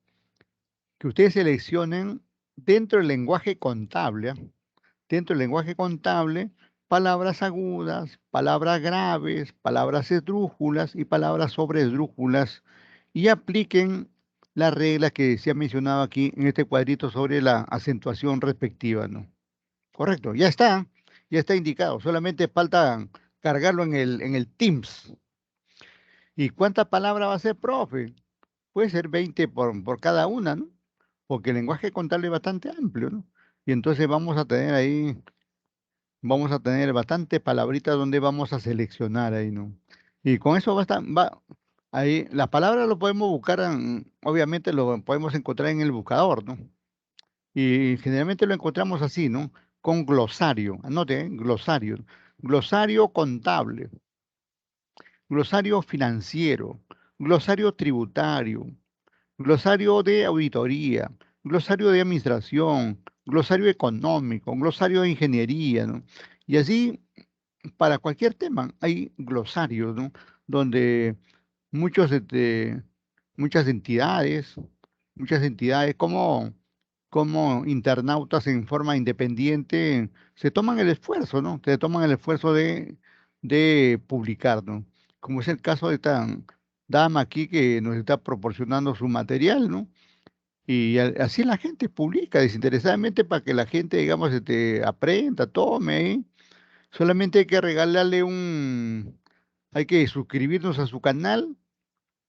Que ustedes seleccionen dentro del lenguaje contable, dentro del lenguaje contable, palabras agudas, palabras graves, palabras esdrújulas y palabras sobresdrújulas, y apliquen las reglas que se ha mencionado aquí en este cuadrito sobre la acentuación respectiva, ¿no? Correcto, ya está indicado, solamente falta cargarlo en el Teams. ¿Y cuántas palabras va a ser, profe? Puede ser 20 por cada una, ¿no? Porque el lenguaje contable es bastante amplio, ¿no? Y entonces vamos a tener bastantes palabritas donde vamos a seleccionar ahí, ¿no? Y con eso ahí, las palabras lo podemos buscar, obviamente lo podemos encontrar en el buscador, ¿no? Y generalmente lo encontramos así, ¿no? Con glosario, anote, glosario, glosario contable, glosario financiero, glosario tributario, glosario de auditoría, glosario de administración, glosario económico, glosario de ingeniería, ¿no? Y así, para cualquier tema, hay glosarios, ¿no? Donde muchos, muchas entidades como internautas en forma independiente se toman el esfuerzo, ¿no? Se toman el esfuerzo de publicar, ¿no? Como es el caso de esta dama aquí que nos está proporcionando su material, ¿no? Y así la gente publica desinteresadamente para que la gente, digamos, aprenda, tome, ¿eh? Solamente hay que regalarle hay que suscribirnos a su canal,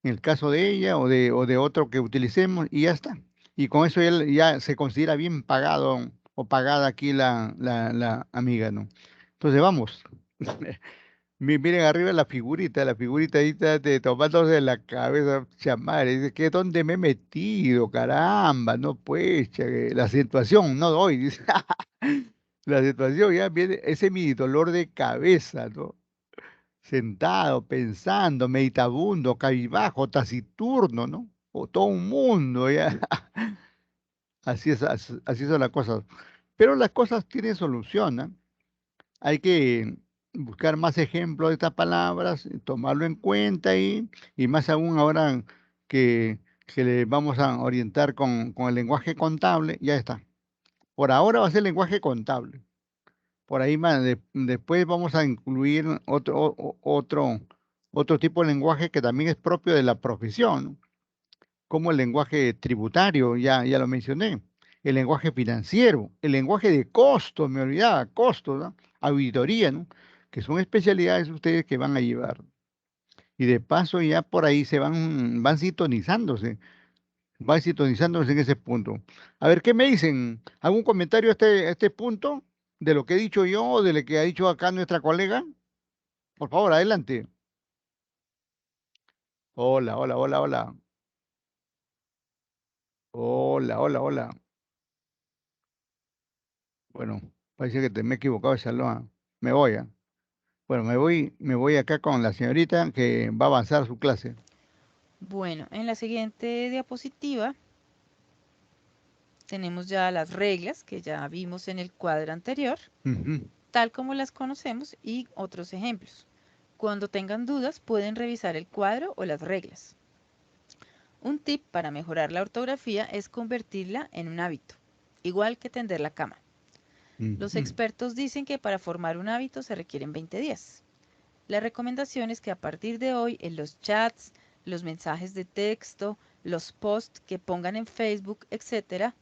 en el caso de ella o de otro que utilicemos, y ya está. Y con eso ya se considera bien pagado o pagada aquí la amiga, ¿no? Entonces vamos. Miren arriba la figurita ahí está tomándose la cabeza, chamar, dice, ¿qué dónde me he metido? Caramba, no pues, la acentuación, no doy, dice, la acentuación ya viene, ese es mi dolor de cabeza, ¿no? Sentado, pensando, meditabundo, cabizbajo, taciturno, ¿no? O todo un mundo, ya. Así es, así son las cosas. Pero las cosas tienen solución, ¿no? Hay que buscar más ejemplos de estas palabras, tomarlo en cuenta y más aún ahora que le vamos a orientar con el lenguaje contable, ya está. Por ahora va a ser lenguaje contable. Por ahí más, después vamos a incluir otro tipo de lenguaje que también es propio de la profesión, ¿no? Como el lenguaje tributario, ya lo mencioné, el lenguaje financiero, el lenguaje de costo, me olvidaba, costo, ¿no? Auditoría, ¿no? Que son especialidades ustedes que van a llevar. Y de paso ya por ahí van sintonizándose en ese punto. A ver, ¿qué me dicen? ¿Algún comentario a este punto de lo que he dicho yo o de lo que ha dicho acá nuestra colega? Por favor, adelante. Hola, hola, hola, hola. Hola, hola, hola. Bueno, parece que me he equivocado de salón. Me voy, ¿ah? Bueno, me voy acá con la señorita que va a avanzar su clase. Bueno, en la siguiente diapositiva tenemos ya las reglas que ya vimos en el cuadro anterior, Ujú. tal como las conocemos y otros ejemplos. Cuando tengan dudas pueden revisar el cuadro o las reglas. Un tip para mejorar la ortografía es convertirla en un hábito, igual que tender la cama. Los Ujú. expertos dicen que para formar un hábito se requieren 20 días. La recomendación es que a partir de hoy en los chats, los mensajes de texto, los posts que pongan en Facebook, etc.,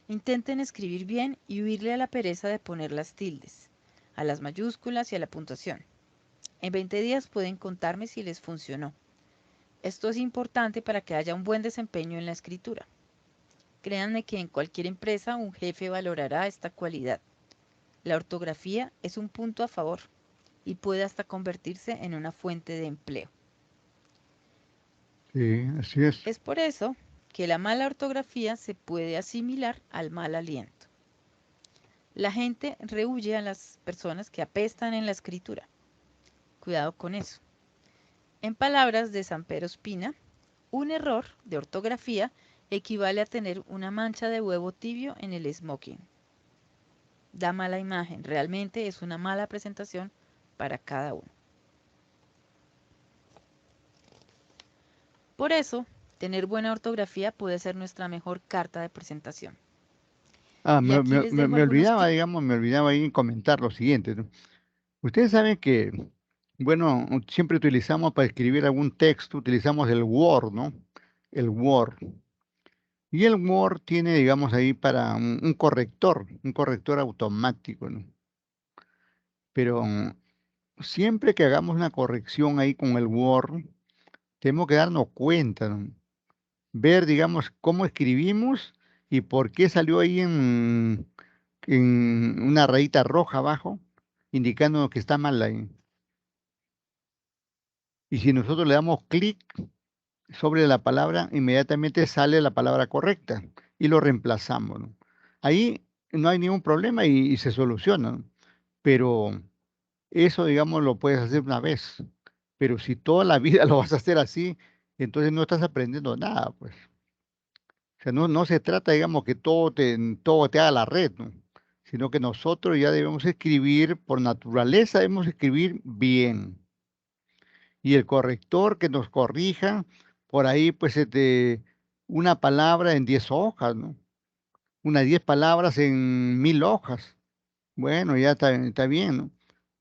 intenten escribir bien y huirle a la pereza de poner las tildes, a las mayúsculas y a la puntuación. En 20 días pueden contarme si les funcionó. Esto es importante para que haya un buen desempeño en la escritura. Créanme que en cualquier empresa un jefe valorará esta cualidad. La ortografía es un punto a favor y puede hasta convertirse en una fuente de empleo. Sí, así es. Es por eso que la mala ortografía se puede asimilar al mal aliento. La gente rehúye a las personas que apestan en la escritura. Cuidado con eso. En palabras de Sampero Espina, un error de ortografía equivale a tener una mancha de huevo tibio en el smoking. Da mala imagen, realmente es una mala presentación para cada uno. Por eso, tener buena ortografía puede ser nuestra mejor carta de presentación. Ah, Y aquí les dejo me algunos olvidaba, tips. digamos, me olvidaba ahí comentar lo siguiente, ¿no? Ustedes saben que, bueno, siempre utilizamos para escribir algún texto, utilizamos el Word, ¿no? El Word. Y el Word tiene, digamos, ahí para un corrector automático, ¿no? Pero siempre que hagamos una corrección ahí con el Word, tenemos que darnos cuenta, ¿no? Ver, digamos, cómo escribimos y por qué salió ahí en una rayita roja abajo, indicando que está mal ahí. Y si nosotros le damos clic sobre la palabra, inmediatamente sale la palabra correcta y lo reemplazamos, ¿no? Ahí no hay ningún problema y se soluciona, ¿no? Pero eso, digamos, lo puedes hacer una vez. Pero si toda la vida lo vas a hacer así, entonces no estás aprendiendo nada, pues. O sea, no se trata, digamos, que todo te haga la red, ¿no? Sino que nosotros ya debemos escribir, por naturaleza debemos escribir bien. Y el corrector que nos corrija, por ahí, pues, una palabra en 10 hojas, ¿no? Unas 10 palabras en 1000 hojas. Bueno, ya está bien, ¿no?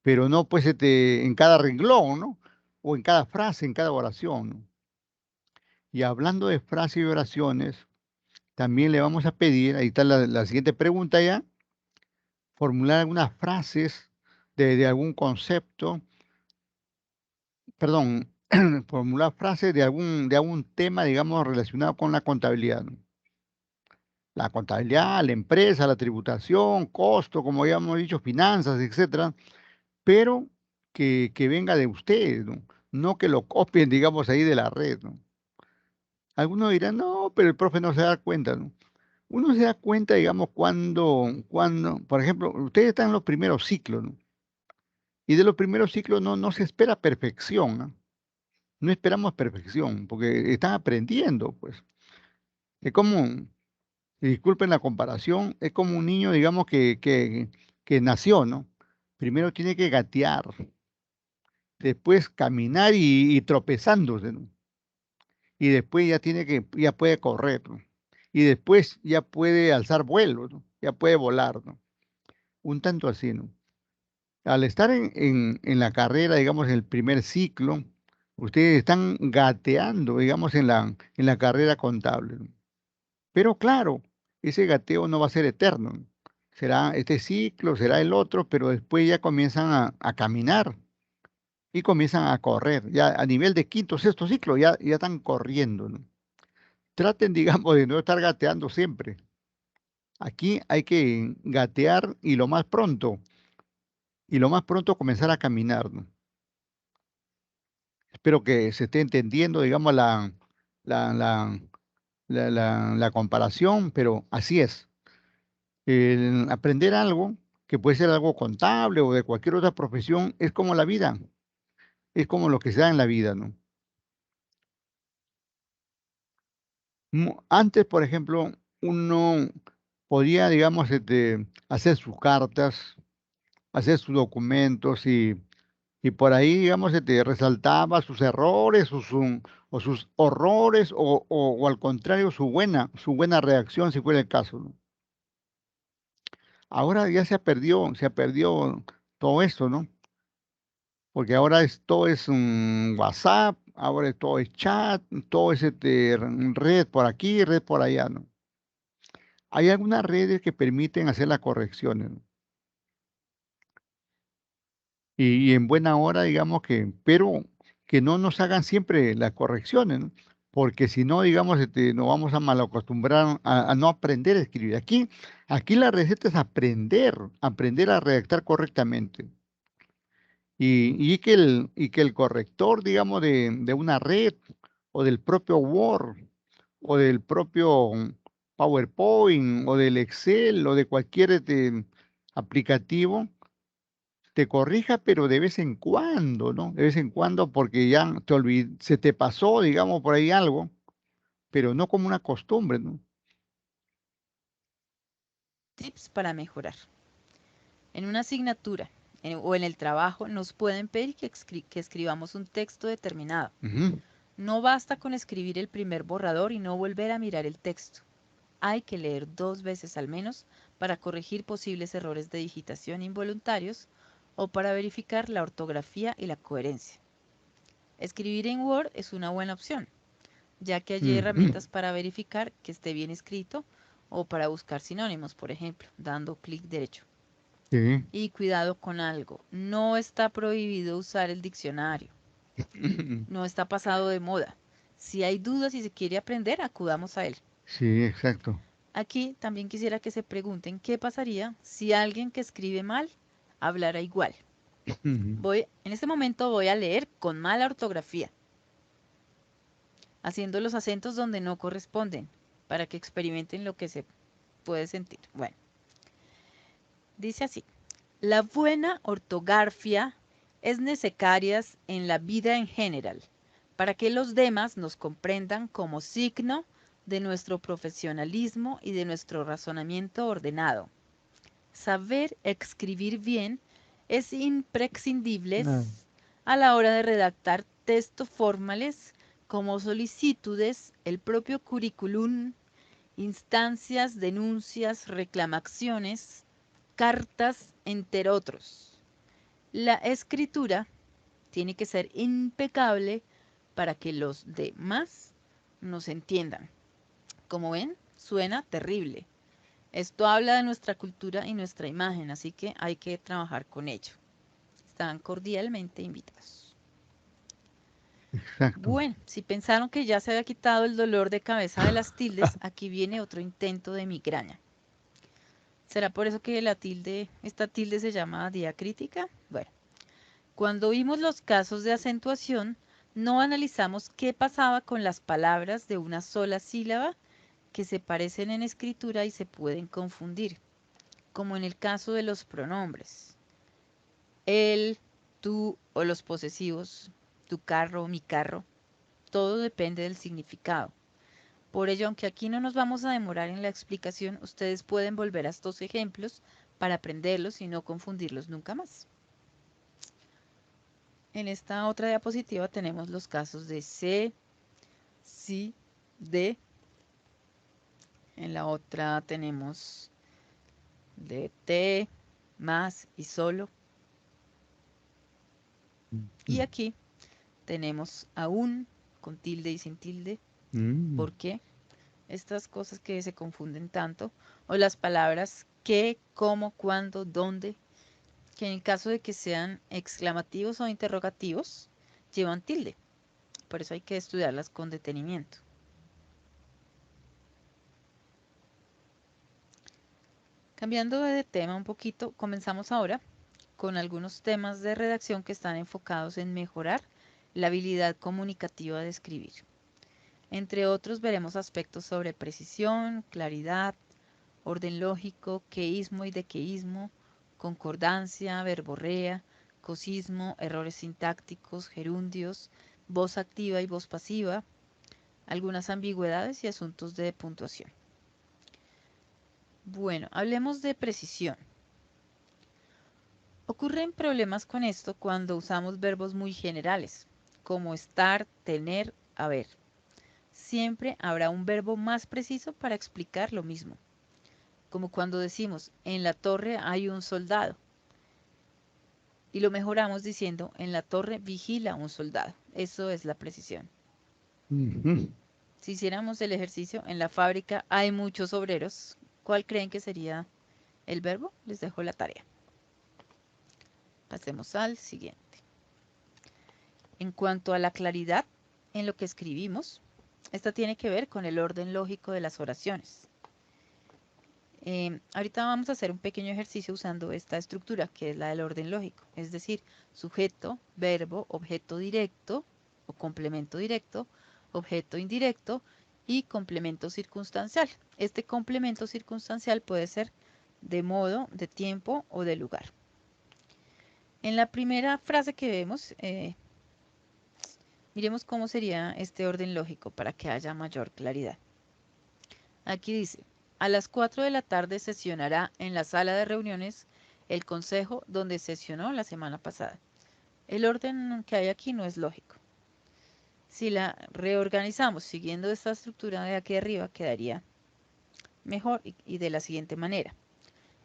Pero no, pues, en cada renglón, ¿no? O en cada frase, en cada oración, ¿no? Y hablando de frases y oraciones, también le vamos a pedir, ahí está la siguiente pregunta ya, formular algunas frases de algún concepto, perdón, formular frases de algún tema, digamos, relacionado con la contabilidad, ¿no? La contabilidad, la empresa, la tributación, costo, como ya hemos dicho, finanzas, etcétera, pero que venga de ustedes, ¿no? No que lo copien, digamos, ahí de la red, ¿no? Algunos dirán, no, pero el profe no se da cuenta, ¿no? Uno se da cuenta, digamos, cuando, por ejemplo, ustedes están en los primeros ciclos, ¿no? Y de los primeros ciclos no se espera perfección, ¿no? No esperamos perfección, porque están aprendiendo, pues. Es como, y disculpen la comparación, es como un niño, digamos, que nació, ¿no? Primero tiene que gatear, después caminar y tropezándose, ¿no? Y después ya puede correr, ¿no? Y después ya puede alzar vuelo, ¿no? Ya puede volar, ¿no? Un tanto así, ¿no? Al estar en la carrera, digamos, en el primer ciclo, ustedes están gateando, digamos, en la carrera contable, ¿no? Pero claro, ese gateo no va a ser eterno, ¿no? Será este ciclo, será el otro, pero después ya comienzan a caminar y comienzan a correr. Ya a nivel de quinto, sexto ciclo, ya están corriendo, ¿no? Traten, digamos, de no estar gateando siempre. Aquí hay que gatear y lo más pronto comenzar a caminar, ¿no? Espero que se esté entendiendo, digamos, la, la, la comparación, pero así es. El aprender algo, que puede ser algo contable o de cualquier otra profesión, es como la vida, es como lo que se da en la vida, ¿no? Antes, por ejemplo, uno podía, digamos, hacer sus cartas, hacer sus documentos y por ahí, digamos, resaltaba sus errores o sus horrores o al contrario, su buena reacción, si fuera el caso, ¿no? Ahora ya se ha perdido todo esto, ¿no? Porque ahora todo es un WhatsApp, ahora todo es chat, todo es red por aquí, red por allá, ¿no? Hay algunas redes que permiten hacer las correcciones, ¿no? Y en buena hora, digamos pero que no nos hagan siempre las correcciones, ¿no? Porque si no, digamos, nos vamos a malacostumbrar a no aprender a escribir. Aquí la receta es aprender a redactar correctamente. Y que el corrector, digamos, de una red o del propio Word o del propio PowerPoint o del Excel o de cualquier aplicativo, te corrija, pero de vez en cuando, ¿no? De vez en cuando, porque ya se te pasó, digamos, por ahí algo, pero no como una costumbre, ¿no? Tips para mejorar. En una asignatura o en el trabajo nos pueden pedir que escribamos un texto determinado. Ujú. No basta con escribir el primer borrador y no volver a mirar el texto. Hay que leer 2 veces al menos para corregir posibles errores de digitación involuntarios o para verificar la ortografía y la coherencia. Escribir en Word es una buena opción, ya que hay Ujú. herramientas para verificar que esté bien escrito o para buscar sinónimos, por ejemplo, dando clic derecho. Sí. Y cuidado con algo, no está prohibido usar el diccionario, no está pasado de moda. Si hay dudas y se quiere aprender, acudamos a él. Sí, exacto. Aquí también quisiera que se pregunten qué pasaría si alguien que escribe mal hablara igual. Ujú. En este momento voy a leer con mala ortografía, haciendo los acentos donde no corresponden, para que experimenten lo que se puede sentir. Bueno, dice así. La buena ortografía es necesaria en la vida en general, para que los demás nos comprendan como signo de nuestro profesionalismo y de nuestro razonamiento ordenado. Saber escribir bien es imprescindible Ah, a la hora de redactar textos formales como solicitudes, el propio currículum, instancias, denuncias, reclamaciones, cartas, entre otros. La escritura tiene que ser impecable para que los demás nos entiendan. Como ven, suena terrible. Esto habla de nuestra cultura y nuestra imagen, así que hay que trabajar con ello. Están cordialmente invitados. exacto. Bueno, si pensaron que ya se había quitado el dolor de cabeza de las tildes, aquí viene otro intento de migraña. ¿Será por eso que esta tilde se llama diacrítica? Bueno, Cuando vimos los casos de acentuación, no analizamos qué pasaba con las palabras de una sola sílaba que se parecen en escritura y se pueden confundir, como en el caso de los pronombres. Él, tú o los posesivos, tu carro, mi carro, todo depende del significado. Por ello, aunque aquí no nos vamos a demorar en la explicación, ustedes pueden volver a estos ejemplos para aprenderlos y no confundirlos nunca más. En esta otra diapositiva tenemos los casos de sé, sí, de. En la otra tenemos de te, más y solo. Y aquí tenemos aún con tilde y sin tilde. ¿Por qué? Estas cosas que se confunden tanto. O las palabras qué, cómo, cuándo, dónde, que en el caso de que sean exclamativos o interrogativos, llevan tilde. Por eso hay que estudiarlas con detenimiento. Cambiando de tema un poquito, comenzamos ahora con algunos temas de redacción que están enfocados en mejorar la habilidad comunicativa de escribir. Entre otros veremos aspectos sobre precisión, claridad, orden lógico, queísmo y dequeísmo, concordancia, verborrea, cosismo, errores sintácticos, gerundios, voz activa y voz pasiva, algunas ambigüedades y asuntos de puntuación. Bueno, hablemos de precisión. Ocurren problemas con esto cuando usamos verbos muy generales, como estar, tener, haber. Siempre habrá un verbo más preciso para explicar lo mismo, como cuando decimos en la torre hay un soldado y lo mejoramos diciendo en la torre vigila un soldado. Eso es la precisión. Si hiciéramos el ejercicio en la fábrica hay muchos obreros, ¿cuál creen que sería el verbo? Les dejo la tarea. Pasemos al siguiente. En cuanto a la claridad en lo que escribimos, esta tiene que ver con el orden lógico de las oraciones. Ahorita vamos a hacer un pequeño ejercicio usando esta estructura que es la del orden lógico, es decir, sujeto, verbo, objeto directo o complemento directo, objeto indirecto y complemento circunstancial. Este complemento circunstancial puede ser de modo, de tiempo o de lugar. En la primera frase que vemos, miremos cómo sería este orden lógico para que haya mayor claridad. Aquí dice, a las 4 de la tarde sesionará en la sala de reuniones el consejo donde sesionó la semana pasada. El orden que hay aquí no es lógico. Si la reorganizamos siguiendo esta estructura de aquí arriba, quedaría mejor y de la siguiente manera.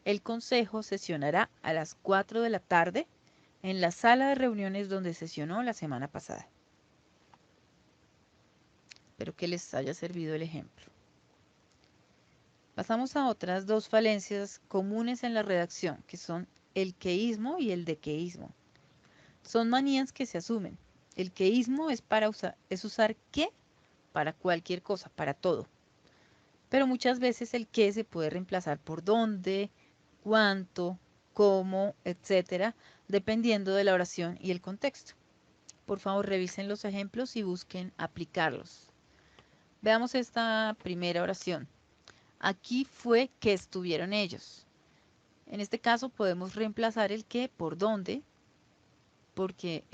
El consejo sesionará a las 4 de la tarde en la sala de reuniones donde sesionó la semana pasada. Espero que les haya servido el ejemplo. Pasamos a otras dos falencias comunes en la redacción, que son el queísmo y el dequeísmo. Son manías que se asumen. El queísmo es usar que para cualquier cosa, para todo. Pero muchas veces el que se puede reemplazar por dónde, cuánto, cómo, etcétera, dependiendo de la oración y el contexto. Por favor, revisen los ejemplos y busquen aplicarlos. Veamos esta primera oración. Aquí fue que estuvieron ellos. En este caso podemos reemplazar el que por dónde, porque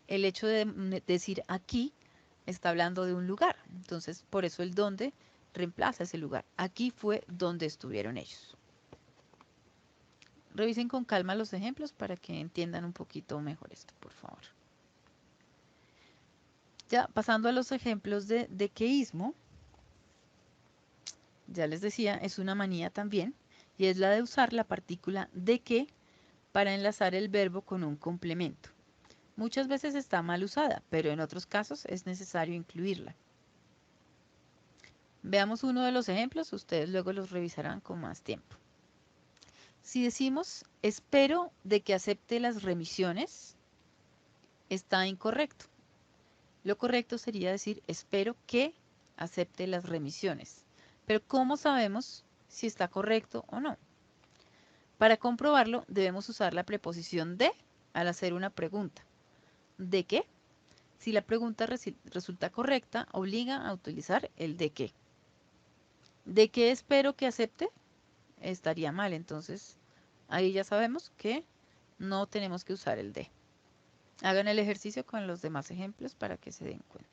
el hecho de decir aquí está hablando de un lugar. Entonces, por eso el dónde reemplaza ese lugar. Aquí fue donde estuvieron ellos. Revisen con calma los ejemplos para que entiendan un poquito mejor esto, por favor. Ya pasando a los ejemplos de dequeísmo, ya les decía, es una manía también, y es la de usar la partícula de que para enlazar el verbo con un complemento. Muchas veces está mal usada, pero en otros casos es necesario incluirla. Veamos uno de los ejemplos, ustedes luego los revisarán con más tiempo. Si decimos, espero de que acepte las remisiones, está incorrecto. Lo correcto sería decir, espero que acepte las remisiones. Pero ¿cómo sabemos si está correcto o no? Para comprobarlo, debemos usar la preposición de al hacer una pregunta. ¿De qué? Si la pregunta resulta correcta, obliga a utilizar el de qué. ¿De qué espero que acepte? Estaría mal, entonces ahí ya sabemos que no tenemos que usar el de. Hagan el ejercicio con los demás ejemplos para que se den cuenta.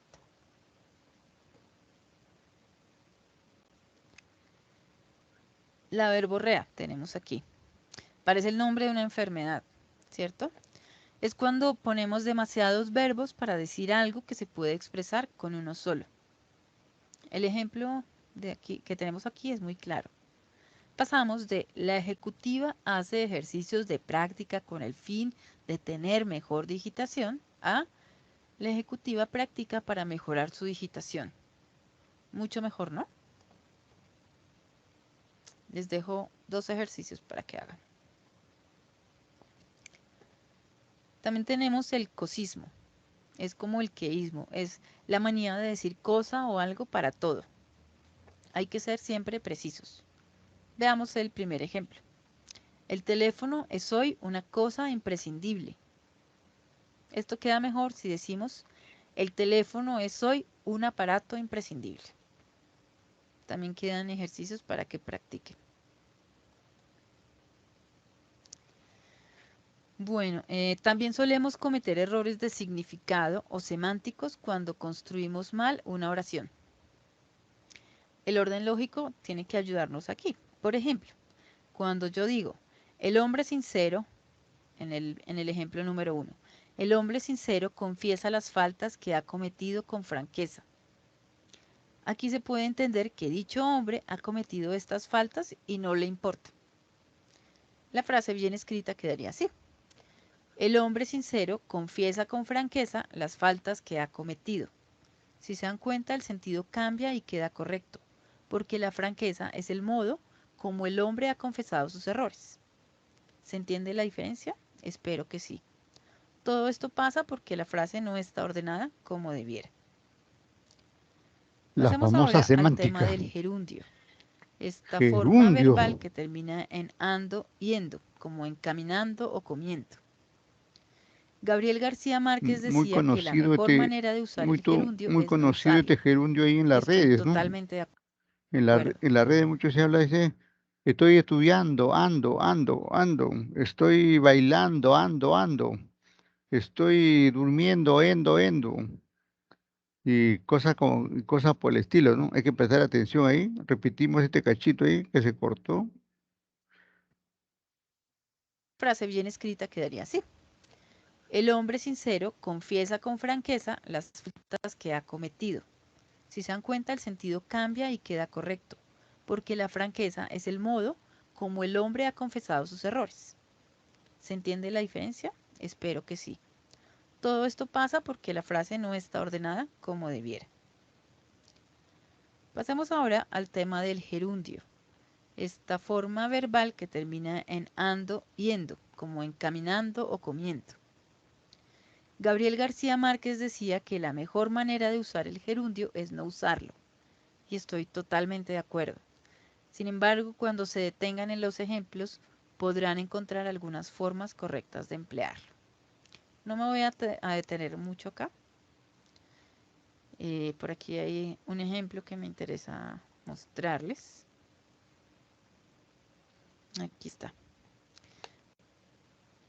La verborrea tenemos aquí. Parece el nombre de una enfermedad, ¿cierto? Es cuando ponemos demasiados verbos para decir algo que se puede expresar con uno solo. El ejemplo de aquí, que tenemos aquí es muy claro. Pasamos de la ejecutiva hace ejercicios de práctica con el fin de tener mejor digitación a la ejecutiva practica para mejorar su digitación. Mucho mejor, ¿no? Les dejo 2 ejercicios para que hagan. También tenemos el cosismo. Es como el queísmo. Es la manía de decir cosa o algo para todo. Hay que ser siempre precisos. Veamos el primer ejemplo. El teléfono es hoy una cosa imprescindible. Esto queda mejor si decimos el teléfono es hoy un aparato imprescindible. También quedan ejercicios para que practiquen. Bueno, también solemos cometer errores de significado o semánticos cuando construimos mal una oración. El orden lógico tiene que ayudarnos aquí. Por ejemplo, cuando yo digo, el hombre sincero, en el ejemplo número 1, el hombre sincero confiesa las faltas que ha cometido con franqueza. Aquí se puede entender que dicho hombre ha cometido estas faltas y no le importa. La frase bien escrita quedaría así. El hombre sincero confiesa con franqueza las faltas que ha cometido. Si se dan cuenta, el sentido cambia y queda correcto, porque la franqueza es el modo como el hombre ha confesado sus errores. ¿Se entiende la diferencia? Espero que sí. Todo esto pasa porque la frase no está ordenada como debiera. La Pasemos famosa ahora al tema semántica. del gerundio. Esta forma Gerundio. verbal que termina en ando, yendo, como en caminando o comiendo. Gabriel García Márquez Muy decía que la conocido mejor manera de usar el gerundio muy es no conocido usarlo. este gerundio ahí en Y las estoy redes, ¿no? totalmente de En acuerdo. las redes mucho se habla de ese, estoy estudiando, ando, estoy bailando, ando, estoy durmiendo, endo, y cosas por el estilo, ¿no? Hay que prestar atención ahí. Repetimos este cachito ahí que se cortó. Frase bien escrita quedaría así. El hombre sincero confiesa con franqueza las faltas que ha cometido. Si se dan cuenta, el sentido cambia y queda correcto, porque la franqueza es el modo como el hombre ha confesado sus errores. ¿Se entiende la diferencia? Espero que sí. Todo esto pasa porque la frase no está ordenada como debiera. Pasemos ahora al tema del gerundio. Esta forma verbal que termina en ando, yendo, como en caminando o comiendo. Gabriel García Márquez decía que la mejor manera de usar el gerundio es no usarlo. Y estoy totalmente de acuerdo. Sin embargo, cuando se detengan en los ejemplos, podrán encontrar algunas formas correctas de emplearlo. No me voy a detener mucho acá. Por aquí hay un ejemplo que me interesa mostrarles. Aquí está.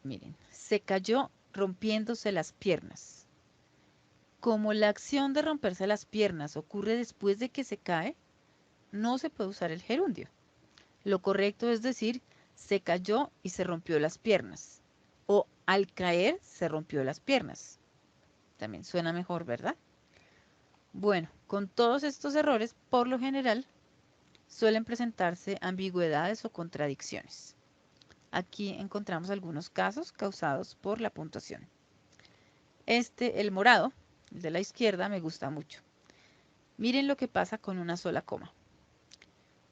Miren, se cayó rompiéndose las piernas. Como la acción de romperse las piernas ocurre después de que se cae, no se puede usar el gerundio. Lo correcto es decir, se cayó y se rompió las piernas. O al caer se rompió las piernas. También suena mejor, ¿verdad? Bueno, con todos estos errores, por lo general, suelen presentarse ambigüedades o contradicciones. Aquí encontramos algunos casos causados por la puntuación. El morado, el de la izquierda, me gusta mucho. Miren lo que pasa con una sola coma.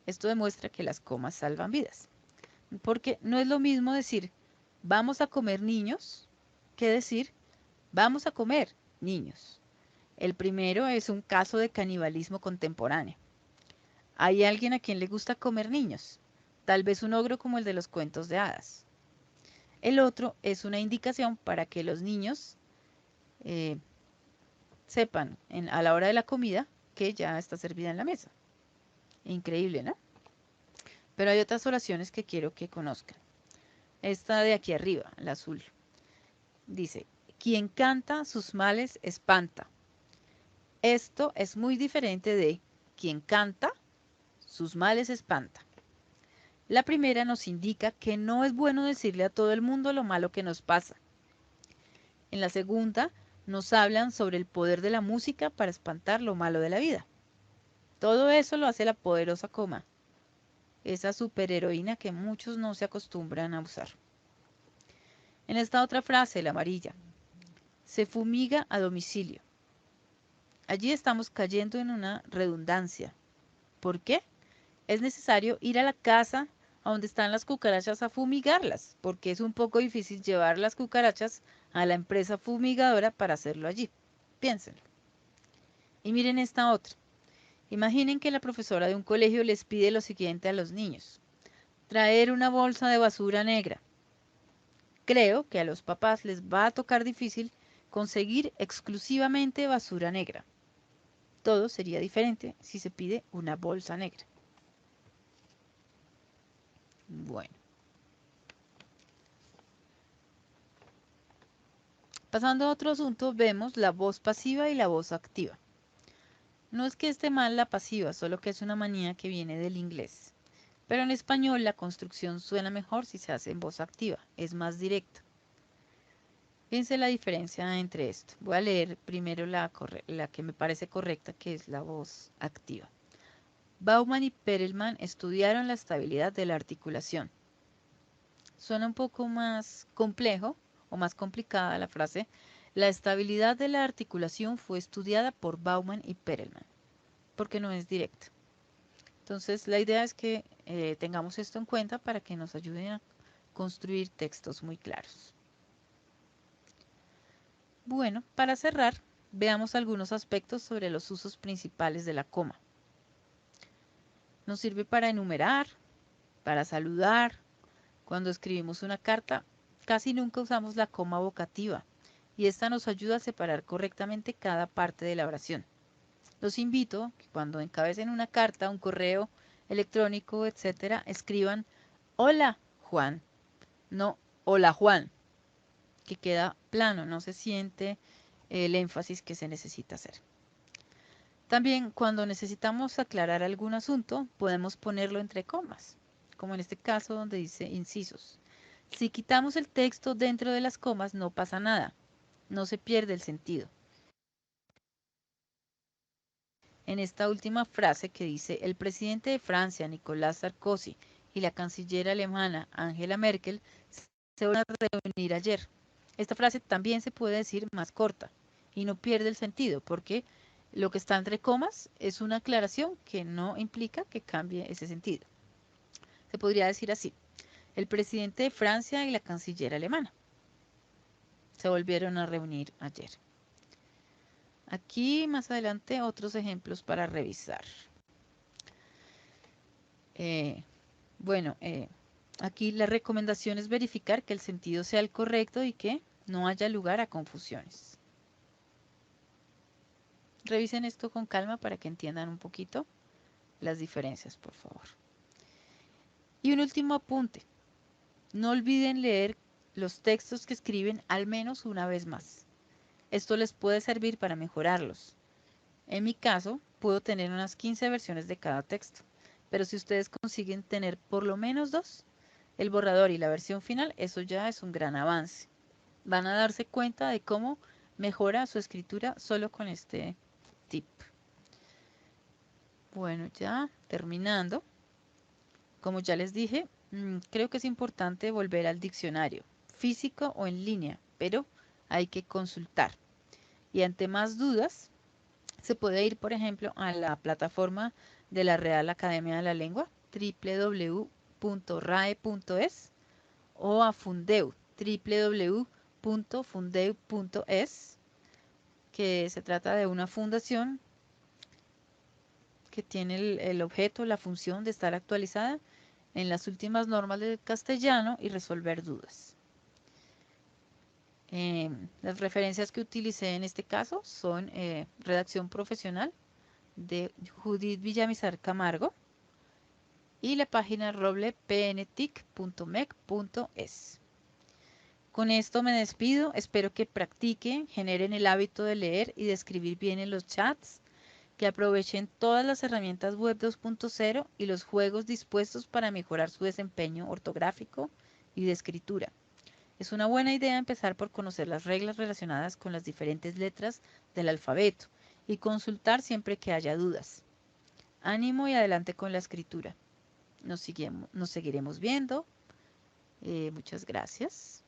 Esto demuestra que las comas salvan vidas. Porque no es lo mismo decir vamos a comer niños que decir vamos a comer niños. El primero es un caso de canibalismo contemporáneo. Hay alguien a quien le gusta comer niños, tal vez un ogro como el de los cuentos de hadas. El otro es una indicación para que los niños sepan a la hora de la comida que ya está servida en la mesa. Increíble, ¿no? Pero hay otras oraciones que quiero que conozcan. Esta de aquí arriba, la azul, dice: quien canta sus males espanta. Esto es muy diferente de quien canta sus males espanta. La primera nos indica que no es bueno decirle a todo el mundo lo malo que nos pasa. En la segunda nos hablan sobre el poder de la música para espantar lo malo de la vida. Todo eso lo hace la poderosa coma, esa superheroína que muchos no se acostumbran a usar. En esta otra frase, la amarilla, se fumiga a domicilio. Allí estamos cayendo en una redundancia. ¿Por qué? Es necesario ir a la casa a donde están las cucarachas a fumigarlas, porque es un poco difícil llevar las cucarachas a la empresa fumigadora para hacerlo allí. Piénsenlo. Y miren esta otra. Imaginen que la profesora de un colegio les pide lo siguiente a los niños: traer una bolsa de basura negra. Creo que a los papás les va a tocar difícil conseguir exclusivamente basura negra. Todo sería diferente si se pide una bolsa negra. Bueno. Pasando a otro asunto, vemos la voz pasiva y la voz activa. No es que esté mal la pasiva, solo que es una manía que viene del inglés. Pero en español la construcción suena mejor si se hace en voz activa, es más directa. Fíjense la diferencia entre esto. Voy a leer primero la que me parece correcta, que es la voz activa. Bauman y Perelman estudiaron la estabilidad de la articulación. Suena un poco más complejo o más complicada la frase. La estabilidad de la articulación fue estudiada por Bauman y Perelman, porque no es directa. Entonces, la idea es que tengamos esto en cuenta para que nos ayuden a construir textos muy claros. Bueno, para cerrar, veamos algunos aspectos sobre los usos principales de la coma. Nos sirve para enumerar, para saludar. Cuando escribimos una carta, casi nunca usamos la coma vocativa, y esta nos ayuda a separar correctamente cada parte de la oración. Los invito a que cuando encabecen una carta, un correo electrónico, etcétera, escriban hola Juan, no hola Juan, que queda plano, no se siente el énfasis que se necesita hacer. También cuando necesitamos aclarar algún asunto, podemos ponerlo entre comas, como en este caso donde dice incisos. Si quitamos el texto dentro de las comas, no pasa nada, no se pierde el sentido. En esta última frase que dice: el presidente de Francia, Nicolas Sarkozy, y la canciller alemana, Angela Merkel, se van a reunir ayer. Esta frase también se puede decir más corta y no pierde el sentido, porque lo que está entre comas es una aclaración que no implica que cambie ese sentido. Se podría decir así: el presidente de Francia y la canciller alemana se volvieron a reunir ayer. Aquí más adelante otros ejemplos para revisar. Aquí la recomendación es verificar que el sentido sea el correcto y que no haya lugar a confusiones. Revisen esto con calma para que entiendan un poquito las diferencias, por favor. Y un último apunte. No olviden leer los textos que escriben al menos una vez más. Esto les puede servir para mejorarlos. En mi caso, puedo tener unas 15 versiones de cada texto, pero si ustedes consiguen tener por lo menos 2, el borrador y la versión final, eso ya es un gran avance. Van a darse cuenta de cómo mejora su escritura solo con este tip. Bueno, ya terminando. Como ya les dije, creo que es importante volver al diccionario, físico o en línea, pero hay que consultar. Y ante más dudas, se puede ir, por ejemplo, a la plataforma de la Real Academia de la Lengua, www.rae.es, o a Fundeu, www.fundeu.es, que se trata de una fundación que tiene el objeto, la función de estar actualizada en las últimas normas del castellano y resolver dudas. Las referencias que utilicé en este caso son Redacción Profesional de Judith Villamizar Camargo y la página roblepntic.mec.es. Con esto me despido, espero que practiquen, generen el hábito de leer y de escribir bien en los chats, que aprovechen todas las herramientas web 2.0 y los juegos dispuestos para mejorar su desempeño ortográfico y de escritura. Es una buena idea empezar por conocer las reglas relacionadas con las diferentes letras del alfabeto y consultar siempre que haya dudas. Ánimo y adelante con la escritura. Nos seguiremos viendo. Muchas gracias.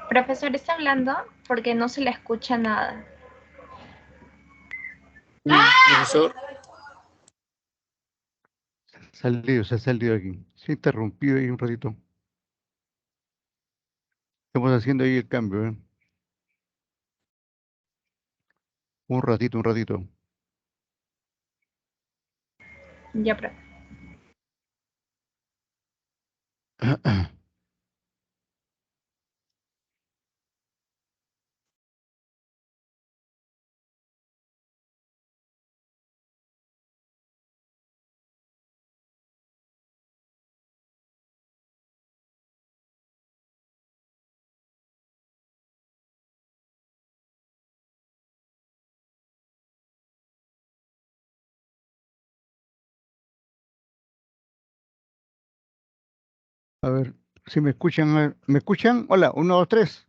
Profesor, está hablando porque no se le escucha nada. Profesor, Se ha salido aquí. Se ha interrumpido ahí un ratito. Estamos haciendo ahí el cambio, ¿eh? Un ratito, un ratito. Ya, profe. A ver, si me escuchan, ¿me escuchan? Hola, 1, 2, 3.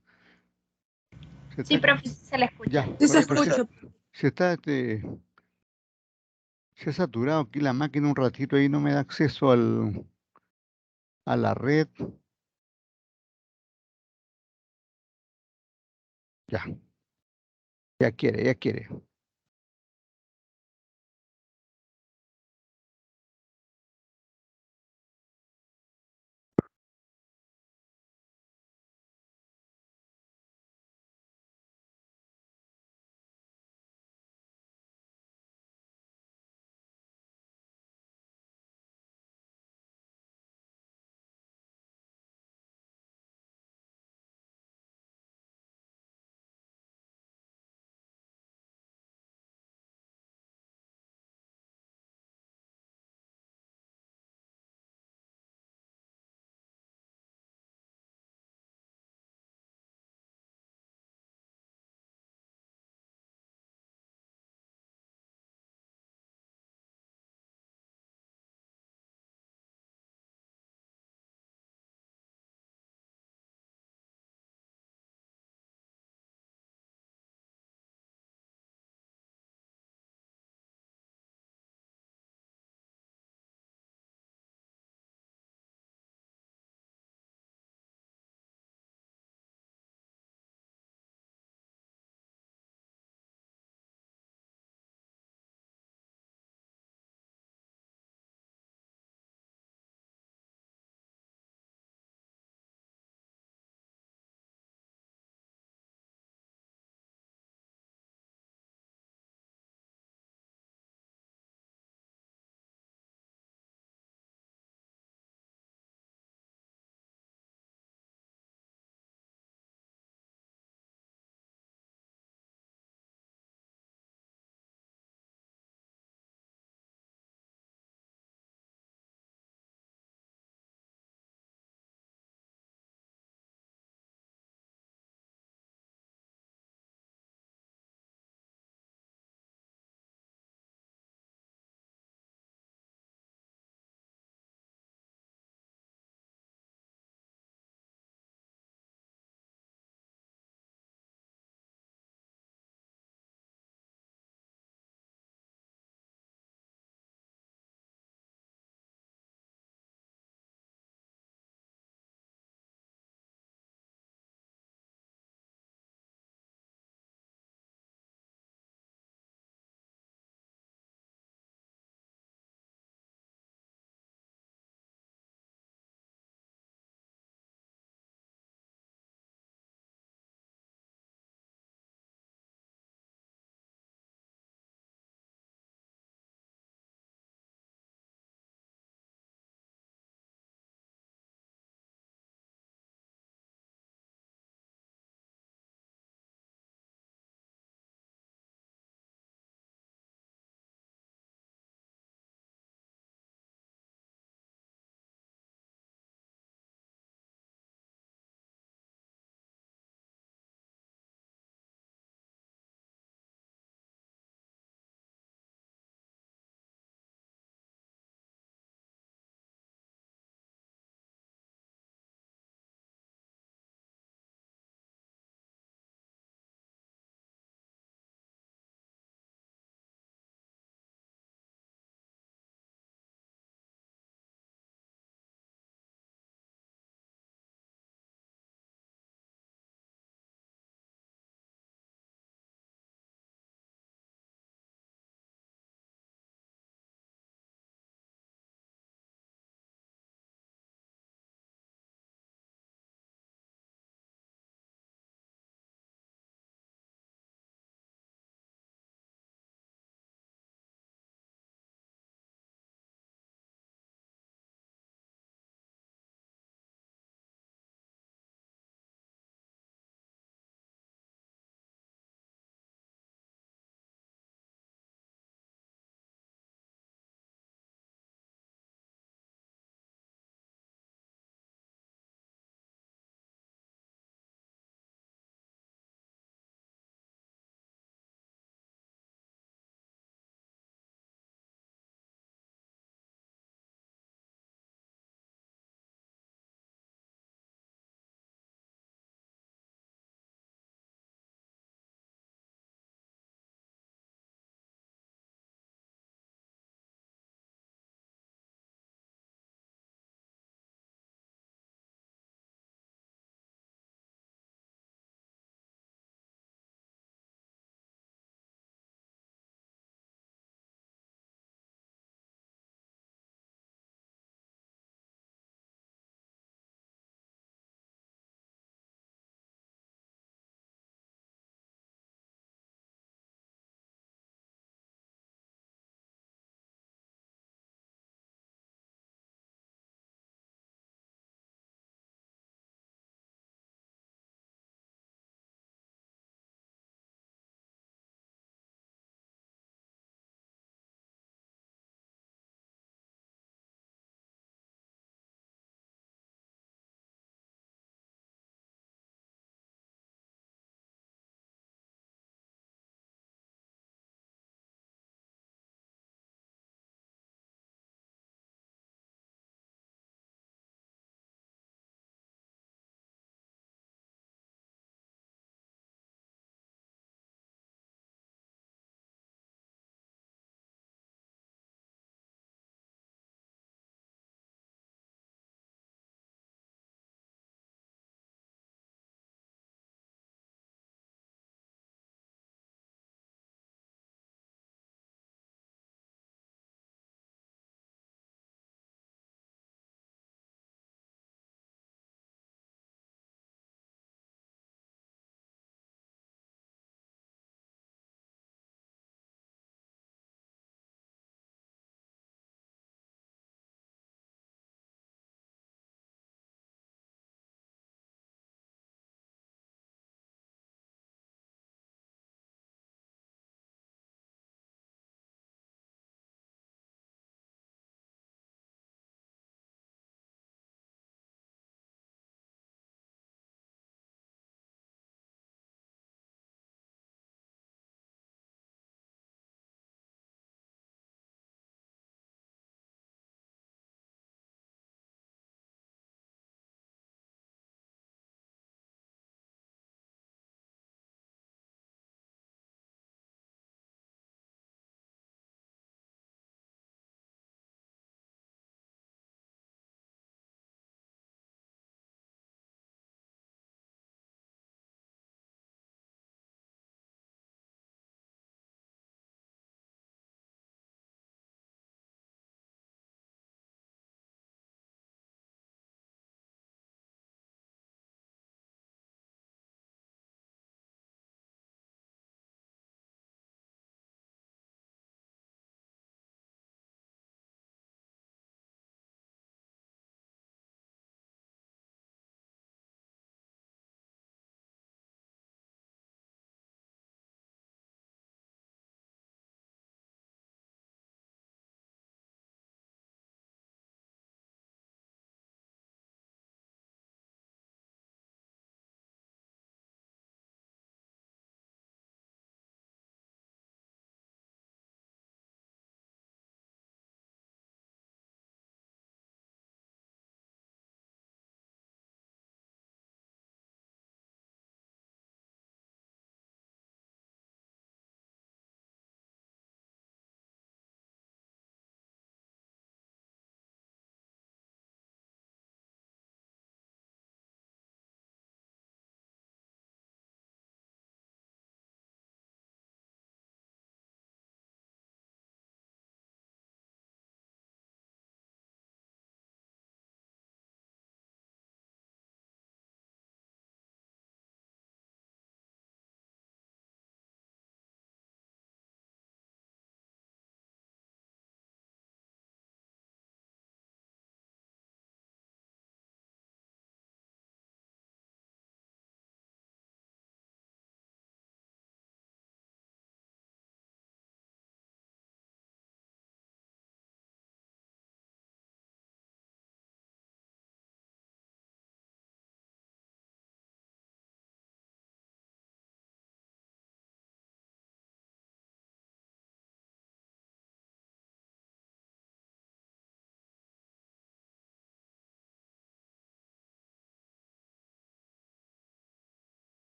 Sí, profe, se le escucha. Ya, Sí se pero escucha. se está, se ha saturado aquí la máquina un ratito ahí, no me da acceso a la red. Ya, ya quiere, ya quiere.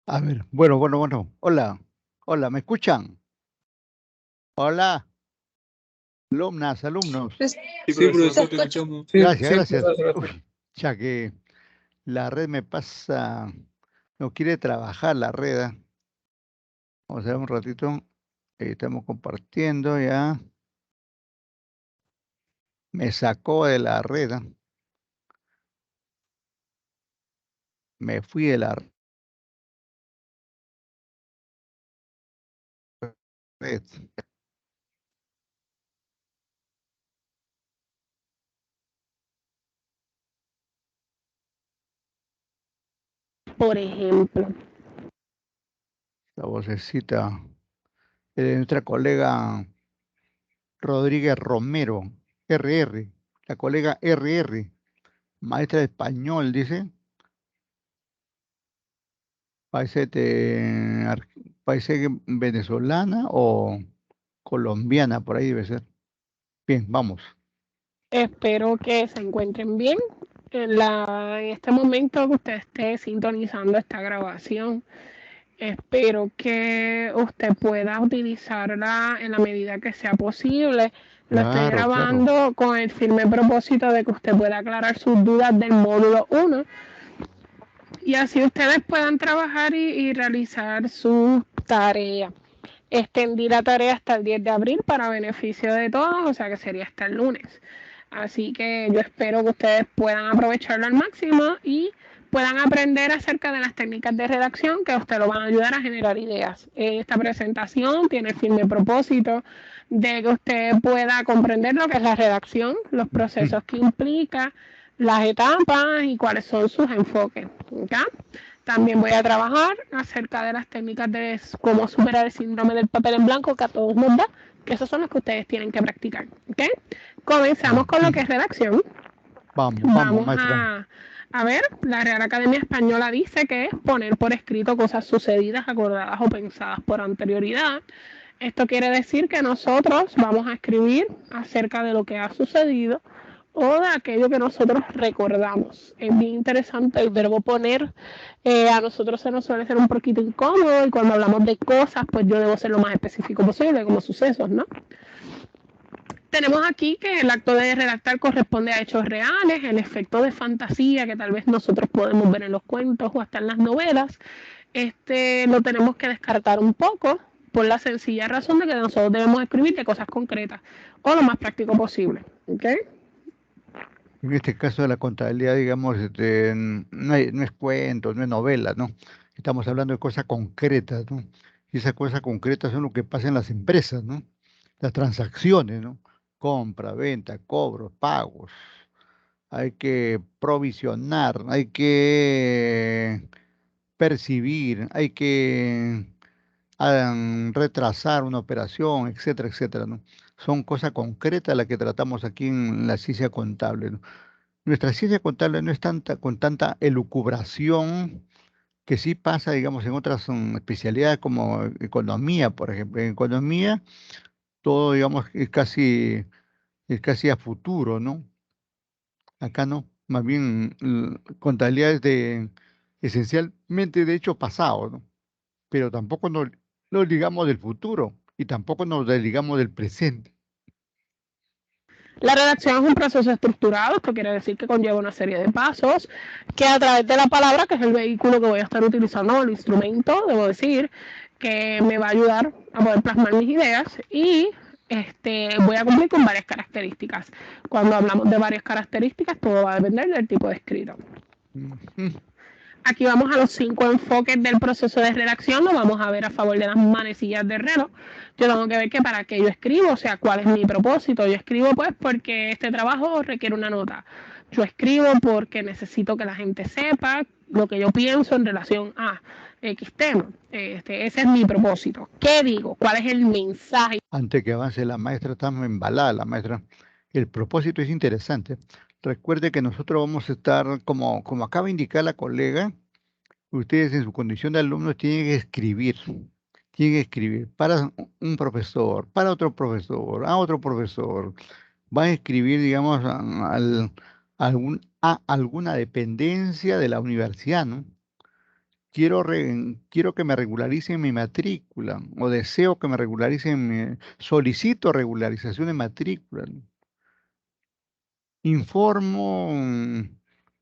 A ver, bueno. Hola, ¿me escuchan? Hola, alumnos. Pues, Sí, Sí, profesor. profesor, te escuchamos. Sí, Gracias. hace rato. Uy, ya que la red me pasa, no quiere trabajar la red. ¿Ah? Vamos a ver un ratito. Estamos compartiendo ya. Me sacó de la red. ¿Ah? Me fui de la red. Por ejemplo. La vocecita de nuestra colega Rodríguez Romero, RR. La colega RR, maestra de español, dice. Parece, parece que venezolana o colombiana, por ahí debe ser. Bien, vamos. Espero que se encuentren bien. En este momento que usted esté sintonizando esta grabación, espero que usted pueda utilizarla en la medida que sea posible. Lo estoy Claro. grabando con el firme propósito de que usted pueda aclarar sus dudas del módulo 1 y así ustedes puedan trabajar y realizar su tarea. Extendí la tarea hasta el 10 de abril para beneficio de todos, o sea que sería hasta el lunes. Así que yo espero que ustedes puedan aprovecharlo al máximo y puedan aprender acerca de las técnicas de redacción que a usted lo van a ayudar a generar ideas. Esta presentación tiene el firme propósito de que usted pueda comprender lo que es la redacción, los procesos que implica, las etapas y cuáles son sus enfoques. ¿Okay? También voy a trabajar acerca de las técnicas de cómo superar el síndrome del papel en blanco que a todos nos da, que esos son los que ustedes tienen que practicar. ¿Okay? Comenzamos con lo que es redacción. Vamos, maestra. A ver, la Real Academia Española dice que es poner por escrito cosas sucedidas, acordadas o pensadas por anterioridad. Esto quiere decir que nosotros vamos a escribir acerca de lo que ha sucedido o de aquello que nosotros recordamos. Es bien interesante el verbo poner. A nosotros se nos suele ser un poquito incómodo y cuando hablamos de cosas, pues yo debo ser lo más específico posible, como sucesos, ¿no? Tenemos aquí que el acto de redactar corresponde a hechos reales, el efecto de fantasía que tal vez nosotros podemos ver en los cuentos o hasta en las novelas, lo tenemos que descartar un poco por la sencilla razón de que nosotros debemos escribir de cosas concretas o lo más práctico posible. ¿Okay? En este caso de la contabilidad, digamos, no es cuento, no es novela, ¿no? Estamos hablando de cosas concretas, ¿no? Y esas cosas concretas son lo que pasa en las empresas, ¿no? Las transacciones, ¿no? Compra, venta, cobros, pagos. Hay que provisionar, hay que percibir, hay que retrasar una operación, etcétera, ¿no? Son cosas concretas las que tratamos aquí en la ciencia contable, ¿no? Nuestra ciencia contable no es con tanta elucubración que sí pasa, digamos, en otras especialidades como economía, por ejemplo. En economía todo, digamos, es casi a futuro, ¿no? Acá no, más bien contabilidad es esencialmente de hecho pasado, ¿no? Pero tampoco nos ligamos del futuro y tampoco nos desligamos del presente. La redacción es un proceso estructurado, esto quiere decir que conlleva una serie de pasos, que a través de la palabra, que es el vehículo que voy a estar utilizando, el instrumento, debo decir, que me va a ayudar a poder plasmar mis ideas y voy a cumplir con varias características. Cuando hablamos de varias características, todo va a depender del tipo de escrito. Aquí vamos a los 5 enfoques del proceso de redacción, lo vamos a ver a favor de las manecillas de reloj. Yo tengo que ver que para qué yo escribo, o sea, cuál es mi propósito. Yo escribo pues porque este trabajo requiere una nota. Yo escribo porque necesito que la gente sepa lo que yo pienso en relación a X tema. Ese es mi propósito. ¿Qué digo? ¿Cuál es el mensaje? Antes que avance la maestra, estamos embalada la maestra. El propósito es interesante. Recuerde que nosotros vamos a estar, como acaba de indicar la colega, ustedes en su condición de alumnos tienen que escribir. Tienen que escribir para un profesor, para otro profesor, a otro profesor. Van a escribir, digamos, a alguna dependencia de la universidad, ¿no? quiero que me regularicen mi matrícula, o deseo que me regularicen, solicito regularización de matrícula, ¿no? Informo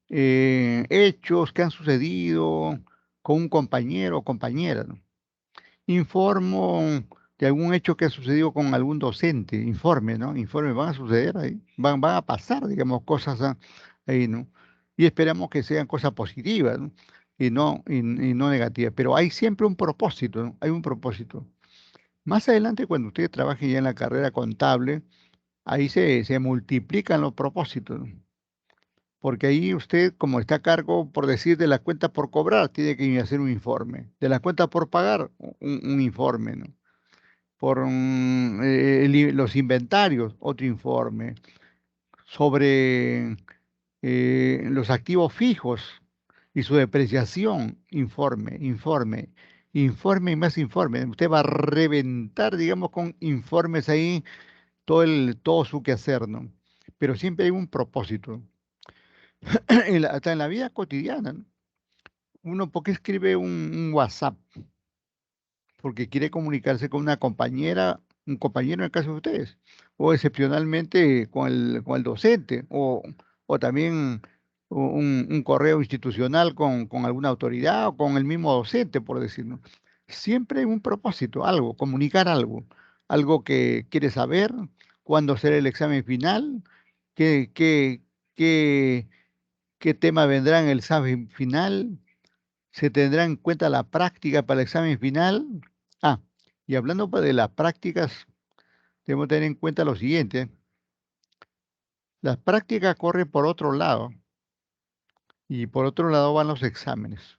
hechos que han sucedido con un compañero o compañera, ¿no? Informo de algún hecho que ha sucedido con algún docente, informe, ¿no? Informe, van a suceder ahí, van a pasar, digamos, cosas ahí, ¿no? Y esperamos que sean cosas positivas, ¿no? Y no negativas, pero hay siempre un propósito, ¿no? Hay un propósito. Más adelante, cuando usted trabaje ya en la carrera contable, ahí se multiplican los propósitos, ¿no? Porque ahí usted, como está a cargo, por decir, de la cuenta por cobrar, tiene que hacer un informe. De la cuenta por pagar, un informe, ¿no? Por los inventarios, otro informe. Sobre los activos fijos y su depreciación, informe y más informe. Usted va a reventar, digamos, con informes ahí todo su quehacer, ¿no? Pero siempre hay un propósito. Hasta en la vida cotidiana, ¿no? Uno, ¿por qué escribe un WhatsApp? Porque quiere comunicarse con una compañera, un compañero en el caso de ustedes, o excepcionalmente con el docente, o también un correo institucional con alguna autoridad o con el mismo docente, por decirlo. Siempre hay un propósito, algo, comunicar algo que quiere saber, cuándo será el examen final, qué, qué, qué, qué tema vendrá en el examen final, se tendrá en cuenta la práctica para el examen final. Ah, y hablando de las prácticas, debemos tener en cuenta lo siguiente. Las prácticas corren por otro lado y por otro lado van los exámenes.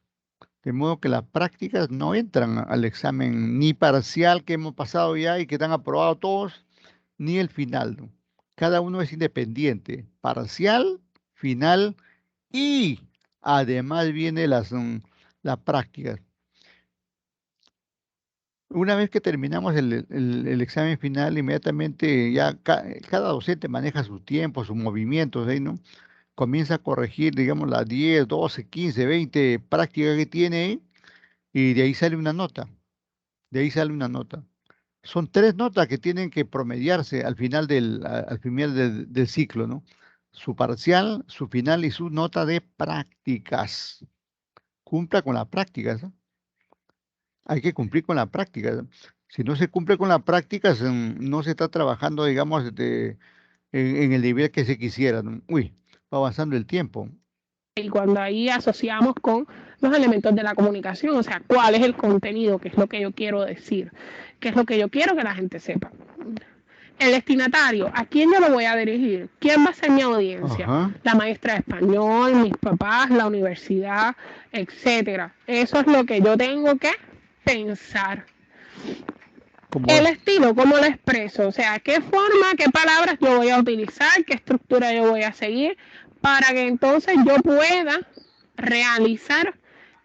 De modo que las prácticas no entran al examen ni parcial que hemos pasado ya y que están aprobados todos, ni el final, ¿no? Cada uno es independiente, parcial, final y además viene las prácticas. Una vez que terminamos el examen final, inmediatamente ya cada docente maneja sus tiempos, sus movimientos, ahí, ¿no? Comienza a corregir, digamos, las 10, 12, 15, 20 prácticas que tiene ahí, y de ahí sale una nota. De ahí sale una nota. Son 3 notas que tienen que promediarse al final del ciclo, ¿no? Su parcial, su final y su nota de prácticas. Cumpla con las prácticas, ¿no? Hay que cumplir con la práctica. Si no se cumple con la práctica, no se está trabajando, digamos, en el nivel que se quisiera, ¿no? Uy, va avanzando el tiempo. Y cuando ahí asociamos con los elementos de la comunicación, o sea, cuál es el contenido, qué es lo que yo quiero decir, qué es lo que yo quiero que la gente sepa. El destinatario, ¿a quién yo lo voy a dirigir? ¿Quién va a ser mi audiencia? Ajá. La maestra de español, mis papás, la universidad, etcétera. Eso es lo que yo tengo que pensar. El estilo, ¿cómo lo expreso? O sea, ¿qué forma, qué palabras yo voy a utilizar, qué estructura yo voy a seguir para que entonces yo pueda realizar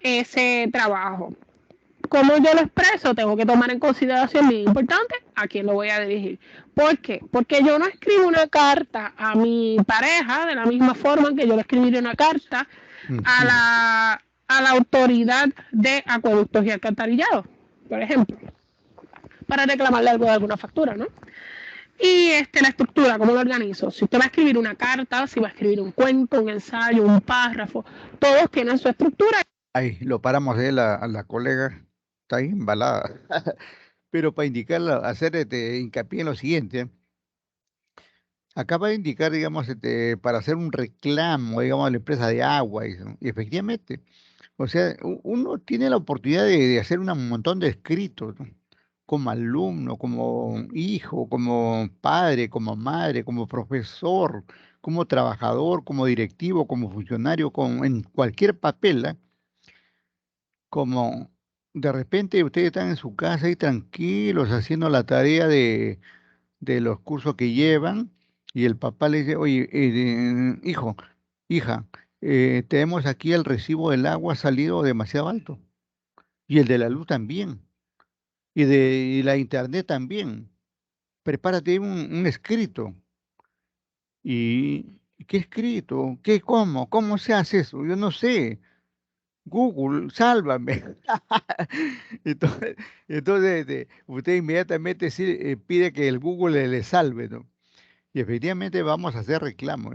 ese trabajo? ¿Cómo yo lo expreso? Tengo que tomar en consideración, bien importante, a quién lo voy a dirigir. ¿Por qué? Porque yo no escribo una carta a mi pareja de la misma forma que yo le escribiría una carta a la autoridad de acueductos y alcantarillados, por ejemplo, para reclamarle algo de alguna factura, ¿no? Y la estructura, ¿cómo lo organizo? Si usted va a escribir una carta, si va a escribir un cuento, un ensayo, un párrafo, todos tienen su estructura. Ahí lo paramos a la colega, está ahí embalada. Pero para indicarla, hacer hincapié en lo siguiente. Acaba de indicar, digamos, para hacer un reclamo, digamos, a la empresa de agua, y efectivamente, o sea, uno tiene la oportunidad de hacer un montón de escritos, ¿no? Como alumno, como hijo, como padre, como madre, como profesor, como trabajador, como directivo, como funcionario, en cualquier papel, ¿eh? Como de repente ustedes están en su casa ahí tranquilos haciendo la tarea de los cursos que llevan y el papá le dice, oye, hijo, hija, tenemos aquí el recibo del agua salido demasiado alto y el de la luz también y la internet también. Prepárate un escrito. ¿Y qué escrito? ¿Qué, cómo? ¿Cómo se hace eso? Yo no sé. Google, sálvame. Entonces, usted inmediatamente pide que el Google le salve, ¿no? Y efectivamente vamos a hacer reclamo.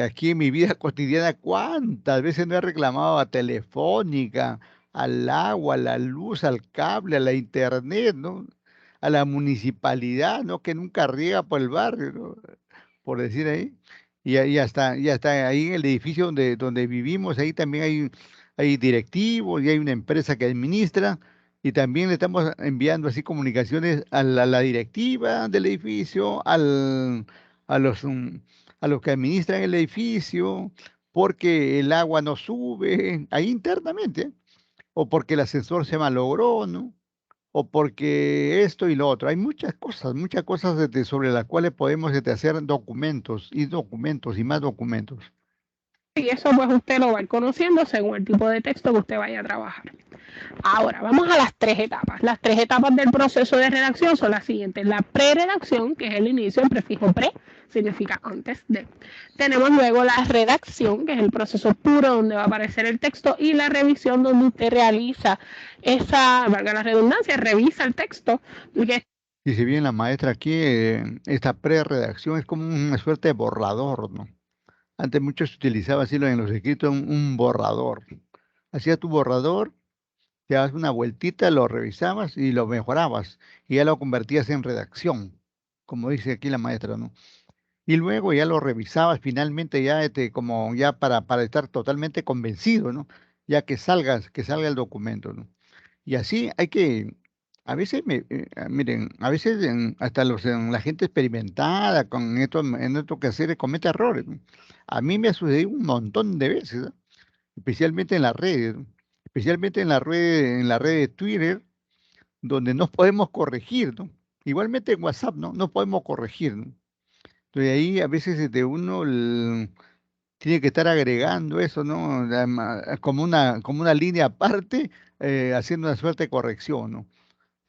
Aquí en mi vida cotidiana, ¿cuántas veces no he reclamado a Telefónica, al agua, a la luz, al cable, a la internet, ¿no? A la municipalidad, ¿no? Que nunca riega por el barrio, ¿no? Por decir ahí. Y hasta ahí en el edificio donde vivimos, ahí también hay directivos y hay una empresa que administra. Y también le estamos enviando así comunicaciones a la directiva del edificio, a los, mm, a los que administran el edificio, porque el agua no sube, ahí internamente, o porque el ascensor se malogró, ¿no? O porque esto y lo otro. Hay muchas cosas sobre las cuales podemos hacer documentos y más documentos. Y eso pues usted lo va a ir conociendo según el tipo de texto que usted vaya a trabajar. Ahora, vamos a las 3 etapas. Las 3 etapas del proceso de redacción son las siguientes. La preredacción, que es el inicio, el prefijo pre, significa antes de. Tenemos luego la redacción, que es el proceso puro donde va a aparecer el texto, y la revisión donde usted realiza esa, valga la redundancia, revisa el texto. Dice bien la maestra aquí, esta pre-redacción es como una suerte de borrador, ¿no? Antes mucho se utilizaba así en los escritos un borrador. Hacías tu borrador, te dabas una vueltita, lo revisabas y lo mejorabas y ya lo convertías en redacción, como dice aquí la maestra, ¿no? Y luego ya lo revisabas finalmente ya como ya para estar totalmente convencido, ¿no? Ya que salga el documento, ¿no? Y así a veces, miren, a veces hasta la gente experimentada en esto que hacer comete errores, ¿no? A mí me ha sucedido un montón de veces, ¿no? Especialmente en las redes, ¿no? Especialmente en la red de Twitter, donde no podemos corregir, ¿no? Igualmente en WhatsApp, ¿no? No podemos corregir, ¿no? Entonces ahí a veces uno tiene que estar agregando eso, ¿no? Como una línea aparte, haciendo una suerte de corrección, ¿no?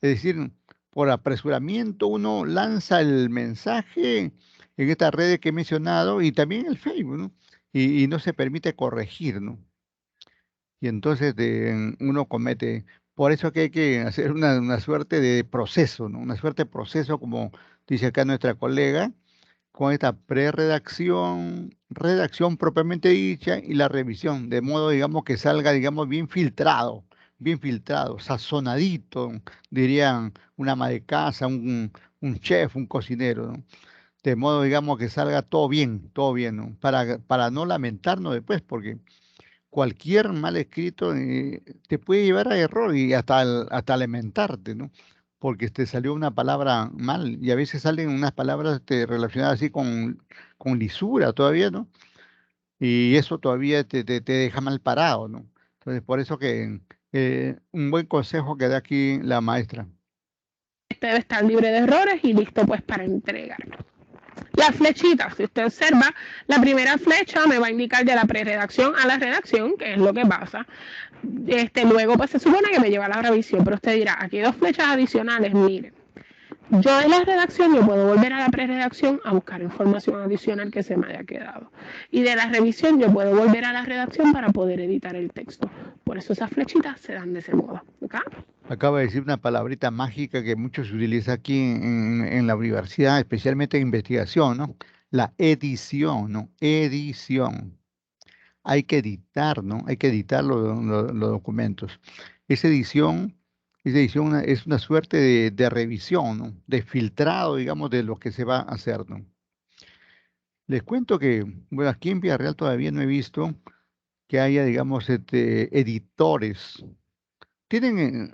Es decir, por apresuramiento uno lanza el mensaje en estas redes que he mencionado y también el Facebook, ¿no? Y no se permite corregir, ¿no? Y entonces uno comete, por eso que hay que hacer una suerte de proceso, ¿no? Una suerte de proceso, como dice acá nuestra colega, con esta preredacción, redacción propiamente dicha y la revisión, de modo, digamos, que salga, digamos, bien filtrado, sazonadito, dirían una ama de casa, un chef, un cocinero, ¿no? De modo, digamos, que salga todo bien, ¿no? Para no lamentarnos después, porque cualquier mal escrito te puede llevar a error y hasta lamentarte, ¿no? Porque te salió una palabra mal y a veces salen unas palabras relacionadas así con lisura todavía, ¿no? Y eso todavía te deja mal parado, ¿no? Entonces, por eso que un buen consejo que da aquí la maestra. Este debe estar libre de errores y listo pues para entregar. Las flechitas, si usted observa, la primera flecha me va a indicar de la preredacción a la redacción, que es lo que pasa. Luego pues se supone que me lleva a la revisión, pero usted dirá, aquí hay 2 flechas adicionales, mire. Yo de la redacción yo puedo volver a la preredacción a buscar información adicional que se me haya quedado. Y de la revisión yo puedo volver a la redacción para poder editar el texto. Por eso esas flechitas se dan de ese modo. ¿Okay? Acaba de decir una palabrita mágica que mucho se utiliza aquí en la universidad, especialmente en investigación, ¿no? La edición, ¿no? Edición. Hay que editar, ¿no? Hay que editar los documentos. Esa edición, es una suerte de revisión, ¿no? De filtrado, digamos, de lo que se va a hacer, ¿no? Les cuento que, bueno, aquí en Villarreal todavía no he visto que haya, digamos, editores. Tienen,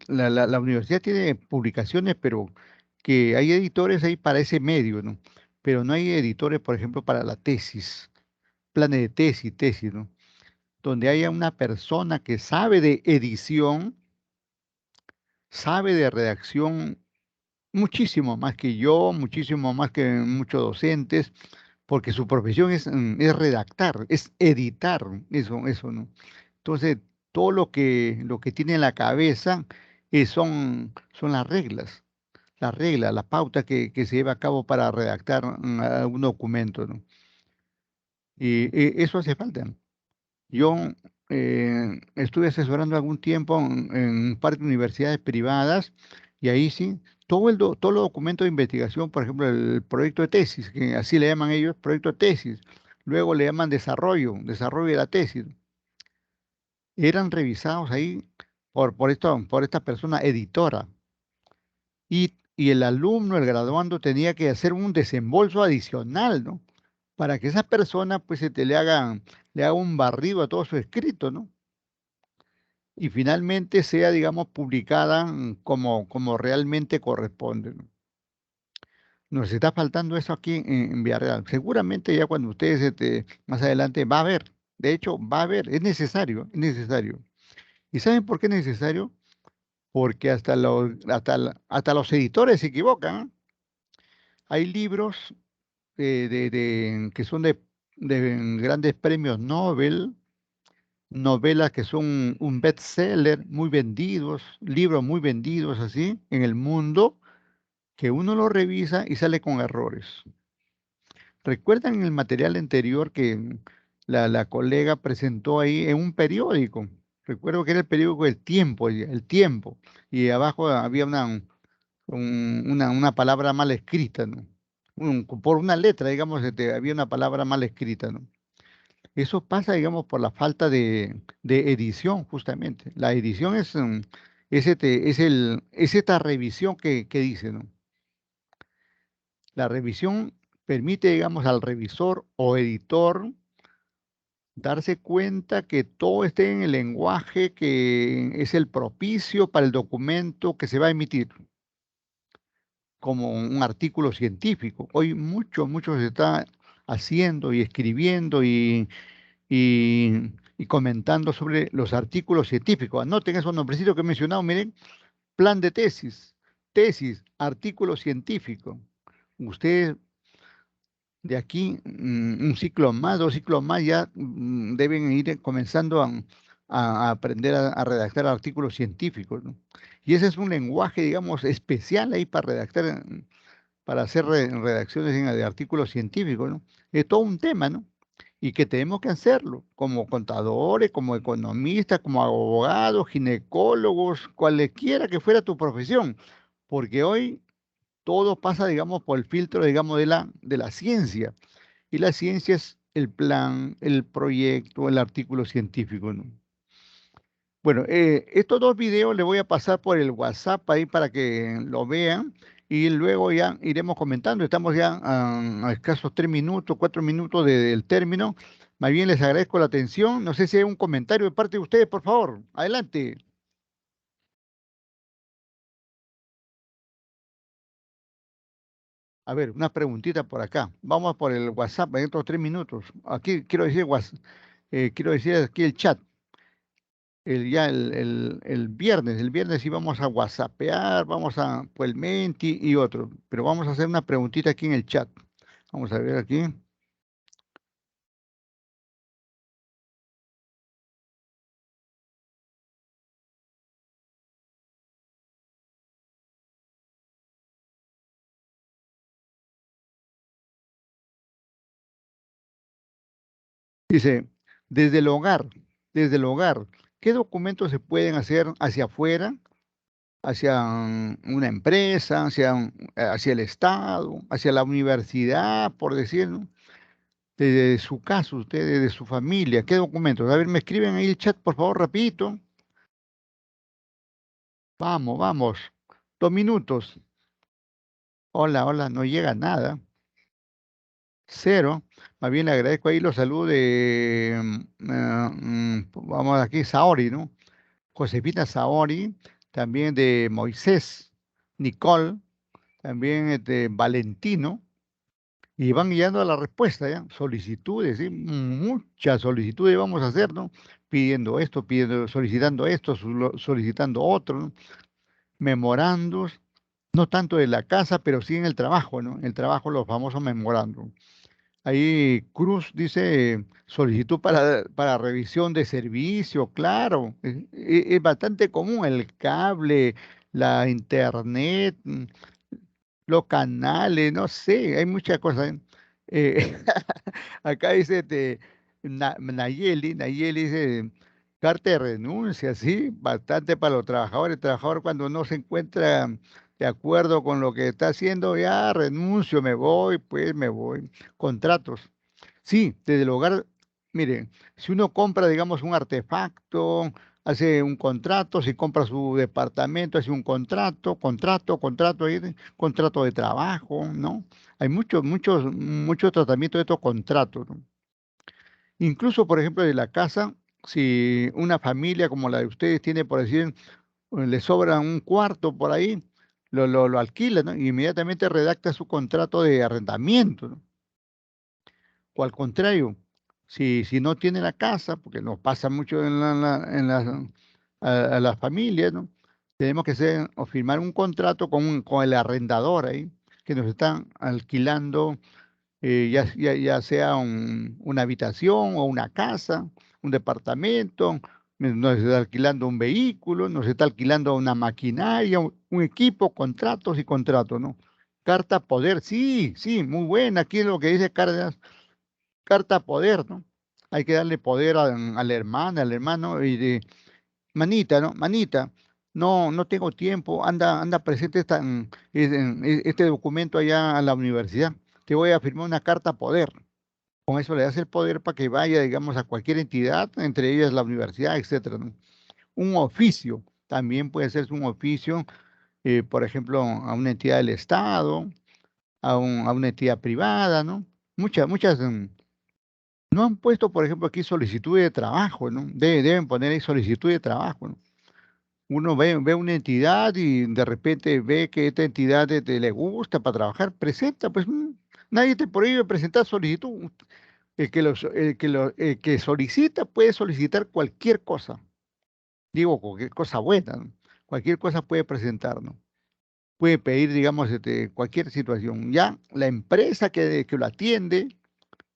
la universidad tiene publicaciones, pero que hay editores ahí para ese medio, ¿no? Pero no hay editores, por ejemplo, para la tesis, planes de tesis, ¿no? Donde haya una persona que sabe de edición, sabe de redacción muchísimo más que yo, muchísimo más que muchos docentes, porque su profesión es redactar, es editar, eso, ¿no? Entonces, todo lo que tiene en la cabeza son las pautas que se lleva a cabo para redactar un documento, ¿no? Y eso hace falta. Yo estuve asesorando algún tiempo en un par de universidades privadas y ahí sí, todos los documentos de investigación, por ejemplo, el proyecto de tesis, que así le llaman ellos, proyecto de tesis, luego le llaman desarrollo de la tesis, eran revisados ahí por esta persona editora y el alumno, el graduando, tenía que hacer un desembolso adicional, ¿no? Para que esa persona pues le haga un barrido a todo su escrito, ¿no? Y finalmente sea, digamos, publicada como realmente corresponde, ¿no? Nos está faltando eso aquí en Villarreal. Seguramente ya cuando ustedes más adelante va a haber, de hecho va a haber, es necesario, es necesario. ¿Y saben por qué es necesario? Porque hasta los editores se equivocan, ¿eh? Hay libros que son de grandes premios Nobel, novelas que son un bestseller, muy vendidos, libros muy vendidos así en el mundo, que uno lo revisa y sale con errores. ¿Recuerdan el material anterior que la colega presentó ahí en un periódico? Recuerdo que era el periódico El Tiempo, y abajo había una palabra mal escrita, ¿no? Por una letra, digamos, había una palabra mal escrita, ¿no? Eso pasa, digamos, por la falta de edición, justamente. La edición es esta revisión que dice, ¿no? La revisión permite, digamos, al revisor o editor darse cuenta que todo esté en el lenguaje que es el propicio para el documento que se va a emitir, como un artículo científico. Hoy mucho se está haciendo y escribiendo y comentando sobre los artículos científicos. Anoten esos nombrecitos que he mencionado, miren, plan de tesis, artículo científico. Ustedes de aquí, un ciclo más, 2 ciclos más, ya deben ir comenzando a aprender a redactar artículos científicos, ¿no? Y ese es un lenguaje, digamos, especial ahí para redactar, para hacer redacciones de artículos científicos, ¿no? Es todo un tema, ¿no? Y que tenemos que hacerlo como contadores, como economistas, como abogados, ginecólogos, cualquiera que fuera tu profesión, porque hoy todo pasa, digamos, por el filtro, digamos, de la ciencia. Y la ciencia es el plan, el proyecto, el artículo científico, ¿no? Bueno, estos 2 videos les voy a pasar por el WhatsApp ahí para que lo vean y luego ya iremos comentando. Estamos ya a escasos 3 minutos, 4 minutos del término. Más bien les agradezco la atención. No sé si hay un comentario de parte de ustedes, por favor. Adelante. A ver, una preguntita por acá. Vamos por el WhatsApp en estos 3 minutos. Aquí quiero decir quiero decir aquí el chat. El viernes sí vamos a WhatsAppear, vamos a pues, el Menti y otro, pero vamos a hacer una preguntita aquí en el chat. Vamos a ver aquí. Dice, desde el hogar, ¿qué documentos se pueden hacer hacia afuera, hacia una empresa, hacia el Estado, hacia la universidad, por decir, ¿no? Desde su caso, ustedes, de su familia, ¿qué documentos? A ver, me escriben ahí el chat, por favor, rapidito. Vamos. 2 minutos. Hola, no llega nada. 0. Más bien le agradezco ahí los saludos de, vamos aquí, Saori, ¿no? Josefina Saori, también de Moisés, Nicole, también Valentino, y van guiando a la respuesta, ¿ya? Solicitudes, ¿sí? Muchas solicitudes vamos a hacer, ¿no? Pidiendo esto, solicitando esto, solicitando otro, ¿no? Memorandos, no tanto de la casa, pero sí en el trabajo, ¿no? En el trabajo los famosos memorandos. Ahí Cruz dice solicitud para revisión de servicio, claro, es bastante común el cable, la internet, los canales, no sé, hay muchas cosas, ¿eh? Eh, acá dice Nayeli dice, Carta de renuncia, sí, bastante para los trabajadores. El trabajador cuando no se encuentra de acuerdo con lo que está haciendo, ya renuncio, me voy, pues me voy. Contratos. Sí, desde el hogar, miren, si uno compra, digamos, un artefacto, hace un contrato, si compra su departamento, hace un contrato, contrato de trabajo, ¿no? Hay muchos tratamientos de estos contratos, ¿no? Incluso, por ejemplo, de la casa, si una familia como la de ustedes tiene, por decir, le sobra un cuarto por ahí, lo alquila, ¿no? Y inmediatamente redacta su contrato de arrendamiento, ¿no? O al contrario, si no tiene la casa, porque nos pasa mucho a las familias, ¿no? Tenemos que hacer o firmar un contrato con el arrendador ahí, que nos están alquilando, ya sea una habitación o una casa, un departamento, nos está alquilando un vehículo, nos está alquilando una maquinaria, un equipo, contratos y contratos, ¿no? Carta poder, sí, sí, muy buena. Aquí es lo que dice Cárdenas, carta poder, ¿no? Hay que darle poder a la hermana, al hermano, y de manita, ¿no? Manita, no tengo tiempo, anda presente este documento allá a la universidad. Te voy a firmar una carta poder. Con eso le das el poder para que vaya, digamos, a cualquier entidad, entre ellas la universidad, etcétera, ¿no? Un oficio, también puede ser un oficio, por ejemplo, a una entidad del Estado, a una entidad privada, ¿no? Muchas, no han puesto, por ejemplo, aquí solicitud de trabajo, ¿no? Deben poner ahí solicitud de trabajo, ¿no? Uno ve una entidad y de repente ve que esta entidad le gusta para trabajar, presenta, pues nadie te prohíbe presentar solicitud. El que solicita puede solicitar cualquier cosa, digo, cualquier cosa buena, ¿no? Cualquier cosa puede presentar, ¿no? Puede pedir, digamos, cualquier situación. Ya la empresa que lo atiende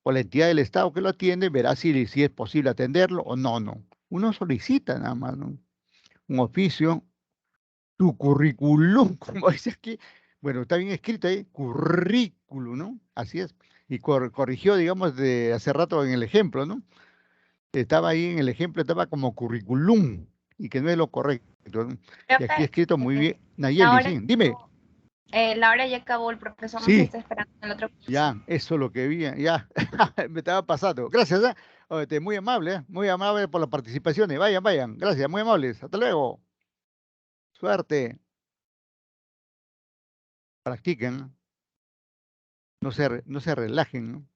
o la entidad del Estado que lo atiende verá si es posible atenderlo o no, no. Uno solicita nada más, ¿no? Un oficio, tu currículum, como dice aquí. Bueno, está bien escrito ahí, currículum, ¿no? Así es. Y corrigió, digamos, de hace rato en el ejemplo, ¿no? Estaba ahí en el ejemplo, estaba como currículum, y que no es lo correcto, ¿no? Y aquí Profe, escrito muy bien. la Nayeli, hora, sí, dime. la hora ya acabó, el profesor nos Sí, está esperando en el otro curso. ya, eso es lo que vi, ya, me estaba pasando. Gracias, ¿eh? Muy amable por las participaciones. Vayan, gracias, muy amables. Hasta luego. Suerte. Practiquen, no se relajen, ¿no?